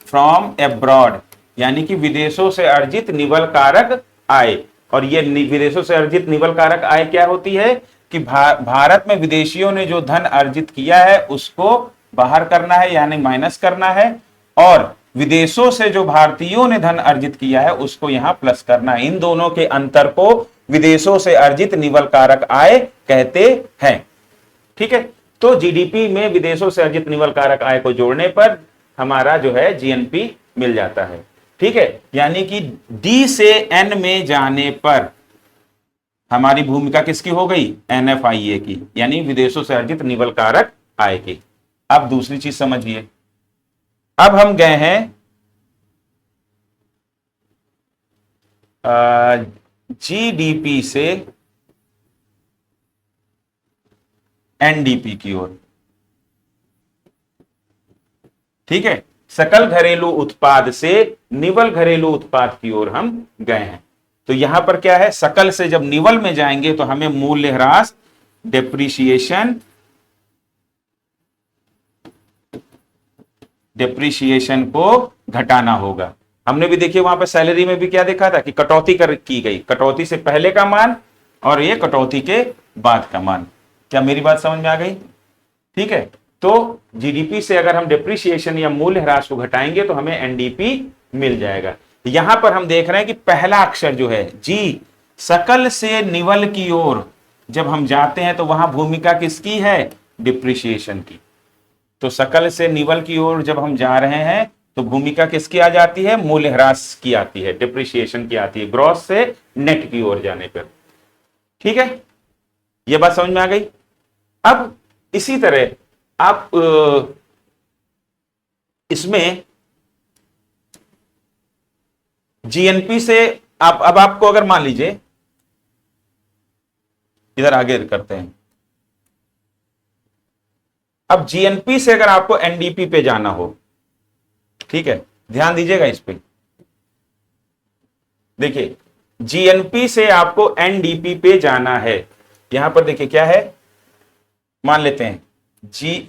from abroad, यानी कि विदेशों से अर्जित निवल कारक आय। और ये विदेशों से अर्जित निवल कारक आय क्या होती है कि भारत में विदेशियों ने जो धन अर्जित किया है उसको बाहर करना है, यानी माइनस करना है, और विदेशों से जो भारतीयों ने धन अर्जित किया है उसको यहां प्लस करना है। इन दोनों के अंतर को विदेशों से अर्जित निवल कारक आय कहते हैं, ठीक है। तो जीडीपी में विदेशों से अर्जित निवल कारक आय को जोड़ने पर हमारा जो है जीएनपी मिल जाता है, ठीक है। यानी कि डी से एन में जाने पर हमारी भूमिका किसकी हो गई, एनएफआईए की, यानी विदेशों से अर्जित निवल कारक आय की। अब दूसरी चीज समझिए, अब हम गए हैं जीडीपी से एनडीपी की ओर, ठीक है, सकल घरेलू उत्पाद से निवल घरेलू उत्पाद की ओर हम गए हैं। तो यहां पर क्या है, सकल से जब निवल में जाएंगे तो हमें मूल्य ह्रास, डिप्रिसिएशन को घटाना होगा। हमने भी देखिए वहां पर सैलरी में भी क्या देखा था कि कटौती की गई, कटौती से पहले का मान और ये कटौती के बाद का मान। क्या मेरी बात समझ में आ गई, ठीक है। तो जीडीपी से अगर हम डिप्रिसिएशन या मूल्य ह्रास को घटाएंगे तो हमें एनडीपी मिल जाएगा। यहां पर हम देख रहे हैं कि पहला अक्षर जो है जी, सकल से निवल की ओर जब हम जाते हैं तो वहां भूमिका किसकी है, डिप्रिसिएशन की। तो सकल से निवल की ओर जब हम जा रहे हैं तो भूमिका किसकी आ जाती है, मूल्य ह्रास की आती है, डिप्रिसिएशन की आती है, ग्रॉस से नेट की ओर जाने पर, ठीक है। यह बात समझ में आ गई। अब इसी तरह आप इसमें जीएनपी से आप, अब आपको अगर मान लीजिए, इधर आगे करते हैं, अब जीएनपी से अगर आपको एनडीपी पे जाना हो, ठीक है, ध्यान दीजिएगा इस पे। देखिए जीएनपी से आपको एनडीपी पे जाना है, यहां पर देखिए क्या है, मान लेते हैं जी,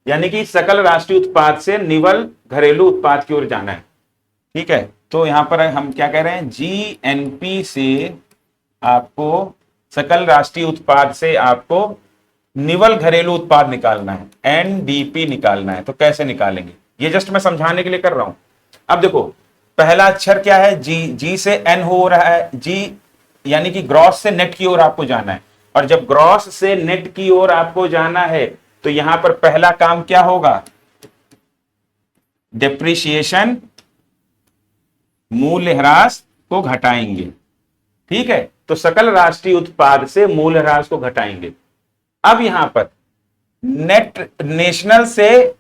यानी कि सकल राष्ट्रीय उत्पाद से निवल घरेलू उत्पाद की ओर जाना है, ठीक है। तो यहां पर हम क्या कह रहे हैं, जीएनपी से आपको सकल राष्ट्रीय उत्पाद से आपको निवल घरेलू उत्पाद निकालना है, एनडीपी निकालना है। तो कैसे निकालेंगे, ये जस्ट मैं समझाने के लिए कर रहा हूं। अब देखो पहला अक्षर क्या है, जी, जी से एन हो रहा है, जी यानी कि ग्रॉस से नेट की ओर आपको जाना है। और जब ग्रॉस से नेट की ओर आपको जाना है तो यहां पर पहला काम क्या होगा, डेप्रिसिएशन, मूल्यह्रास को घटाएंगे, ठीक है। तो सकल राष्ट्रीय उत्पाद से मूल्यह्रास को घटाएंगे। अब यहां पर नेट नेशनल से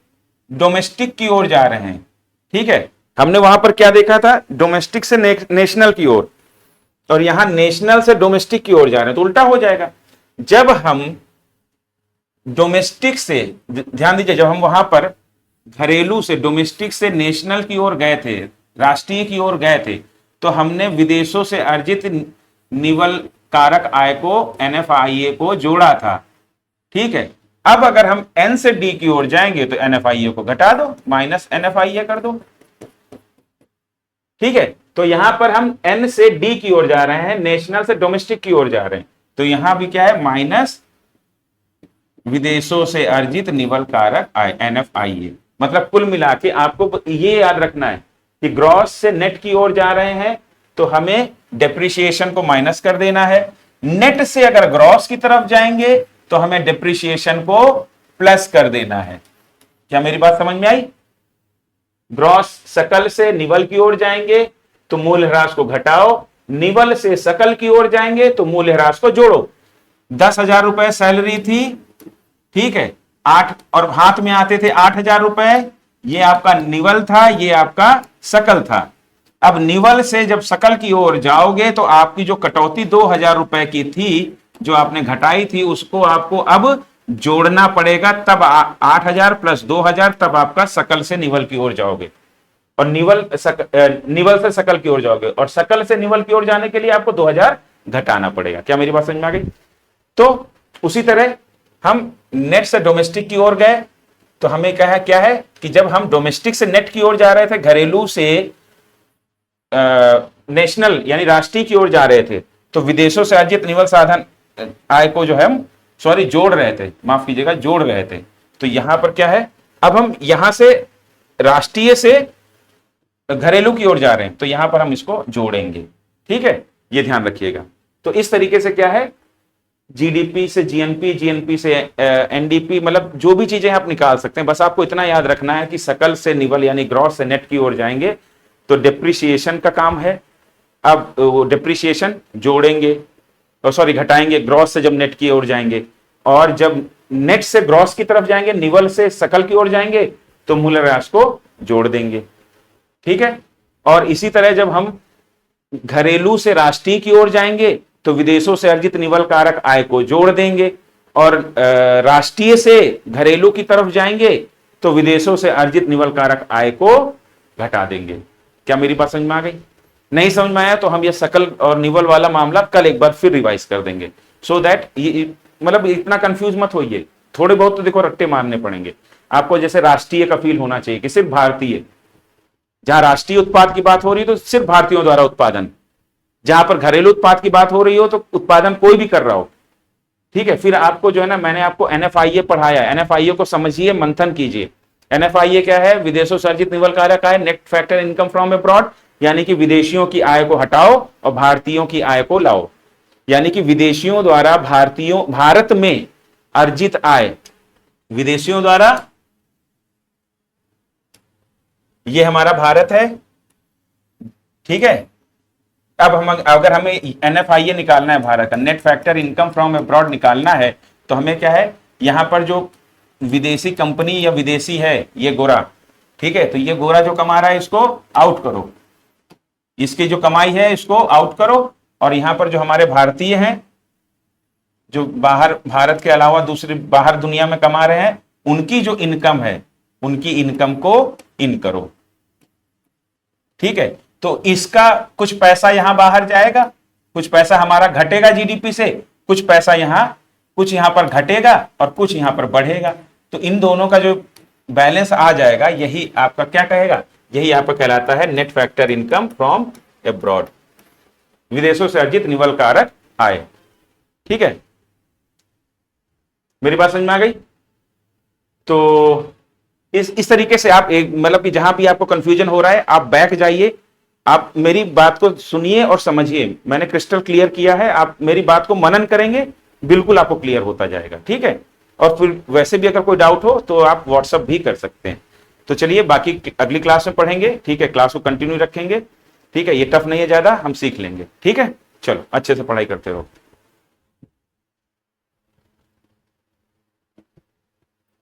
डोमेस्टिक की ओर जा रहे हैं, ठीक है। हमने वहां पर क्या देखा था, डोमेस्टिक से नेशनल की ओर, और यहां नेशनल से डोमेस्टिक की ओर जा रहे हैं, तो उल्टा हो जाएगा। जब हम डोमेस्टिक से, ध्यान दीजिए, जब हम वहां पर घरेलू से डोमेस्टिक से नेशनल की ओर गए थे, राष्ट्रीय की ओर गए थे, तो हमने विदेशों से अर्जित निवल कारक आय को, एनएफआईए को जोड़ा था, ठीक है। अब अगर हम एन से डी की ओर जाएंगे तो एनएफआईए को घटा दो, माइनस एनएफआईए कर दो, ठीक है। तो यहां पर हम एन से डी की ओर जा रहे हैं, नेशनल से डोमेस्टिक की ओर जा रहे हैं, तो यहां भी क्या है, माइनस विदेशों से अर्जित निवल कारक आय, एनएफआईए। मतलब कुल मिला के आपको ये याद रखना है कि ग्रॉस से नेट की ओर जा रहे हैं तो हमें डेप्रिसिएशन को माइनस कर देना है, नेट से अगर ग्रॉस की तरफ जाएंगे तो हमें डेप्रिसिएशन को प्लस कर देना है। क्या मेरी बात समझ में आई? ग्रॉस सकल से निवल की ओर जाएंगे तो मूल्यह्रास को घटाओ, निवल से सकल की ओर जाएंगे तो मूल्यह्रास को जोड़ो। 10,000 रुपए सैलरी थी, ठीक है, 8 और हाथ में आते थे 8,000 रुपए, ये आपका निवल था, ये आपका सकल था। अब निवल से जब सकल की ओर जाओगे तो आपकी जो कटौती 2,000 रुपए की थी, जो आपने घटाई थी, उसको आपको अब जोड़ना पड़ेगा, तब 8,000 प्लस 2,000, तब आपका सकल से निवल की ओर जाओगे, और निवल से सकल की ओर जाओगे, और सकल से निवल की ओर जाने के लिए आपको 2,000 घटाना पड़ेगा। क्या मेरी बात समझ में आ गई? तो उसी तरह हम नेट से डोमेस्टिक की ओर गए तो हमें क्या है कि जब हम डोमेस्टिक से नेट की ओर जा रहे थे, घरेलू से नेशनल यानी राष्ट्रीय की ओर जा रहे थे, तो विदेशों से अर्जित निवल साधन आय को जो है हम जोड़ रहे थे, माफ कीजिएगा, जोड़ रहे थे। तो यहां पर क्या है, अब हम यहां से राष्ट्रीय से घरेलू की ओर जा रहे हैं, तो यहां पर हम इसको जोड़ेंगे, ठीक है, ये ध्यान रखिएगा। तो इस तरीके से क्या है, जीडीपी से जीएनपी, जीएनपी से एनडीपी, मतलब जो भी चीजें आप निकाल सकते हैं, बस आपको इतना याद रखना है कि सकल से निवल यानी ग्रॉस से नेट की ओर जाएंगे तो डेप्रिसिएशन का काम है। अब वो डेप्रिसिएशन जोड़ेंगे, सॉरी घटाएंगे, ग्रॉस से जब नेट की ओर जाएंगे, और जब नेट से ग्रॉस की तरफ जाएंगे, निवल से सकल की ओर जाएंगे, तो मूल्यह्रास को जोड़ देंगे, ठीक है। और इसी तरह जब हम घरेलू से राष्ट्रीय की ओर जाएंगे तो विदेशों से अर्जित निवल कारक आय को जोड़ देंगे, और राष्ट्रीय से घरेलू की तरफ जाएंगे तो विदेशों से अर्जित निवल कारक आय को घटा देंगे। क्या मेरी बात समझ में आ गई? नहीं समझ में आया तो हम ये सकल और निवल वाला मामला कल एक बार फिर रिवाइज कर देंगे, सो दैट मतलब इतना कंफ्यूज मत होइए। थोड़े बहुत तो देखो रट्टे मारने पड़ेंगे आपको, जैसे राष्ट्रीय का फील होना चाहिए कि सिर्फ भारतीय, जहां राष्ट्रीय उत्पाद की बात हो रही है तो सिर्फ भारतीयों द्वारा उत्पादन, जहां पर घरेलू उत्पाद की बात हो रही हो तो उत्पादन कोई भी कर रहा हो, ठीक है। फिर आपको जो है ना, मैंने आपको एनएफआईए पढ़ाया, एनएफआईए को समझिए, मंथन कीजिए। एनएफआईए क्या है? विदेशों से अर्जित निवल कारक आय, net factor income from abroad, यानी कि विदेशियों की आय को हटाओ और भारतीयों की आय को लाओ, यानी कि विदेशियों द्वारा भारत में अर्जित आय, विदेशियों द्वारा, ये हमारा भारत है, ठीक है। अब हम अगर हमें एनएफआईए निकालना है, भारत का net factor income from abroad निकालना है, तो हमें क्या है, यहां पर जो विदेशी कंपनी या विदेशी है ये गोरा, ठीक है, तो ये गोरा जो कमा रहा है इसको आउट करो, इसकी जो कमाई है इसको आउट करो, और यहां पर जो हमारे भारतीय हैं जो बाहर भारत के अलावा दूसरे बाहर दुनिया में कमा रहे हैं, उनकी जो इनकम है, उनकी इनकम को इन करो। ठीक है, तो इसका कुछ पैसा यहां बाहर जाएगा, कुछ पैसा हमारा घटेगा जीडीपी से, कुछ पैसा कुछ यहां पर घटेगा और कुछ यहां पर बढ़ेगा। तो इन दोनों का जो बैलेंस आ जाएगा, यही आपका क्या कहेगा, यही आपका कहलाता है net factor income from abroad, विदेशों से अर्जित निवल कारक आय। ठीक है, मेरी बात समझ में आ गई? तो इस तरीके से आप एक मतलब कि जहां भी आपको कंफ्यूजन हो रहा है, आप बैठ जाइए, आप मेरी बात को सुनिए और समझिए। मैंने क्रिस्टल क्लियर किया है, आप मेरी बात को मनन करेंगे, बिल्कुल आपको क्लियर होता जाएगा। ठीक है, और फिर वैसे भी अगर कोई डाउट हो तो आप व्हाट्सएप भी कर सकते हैं। तो चलिए बाकी अगली क्लास में पढ़ेंगे। ठीक है, क्लास को कंटिन्यू रखेंगे। ठीक है, ये टफ नहीं है ज्यादा, हम सीख लेंगे। ठीक है, चलो अच्छे से पढ़ाई करते रहो।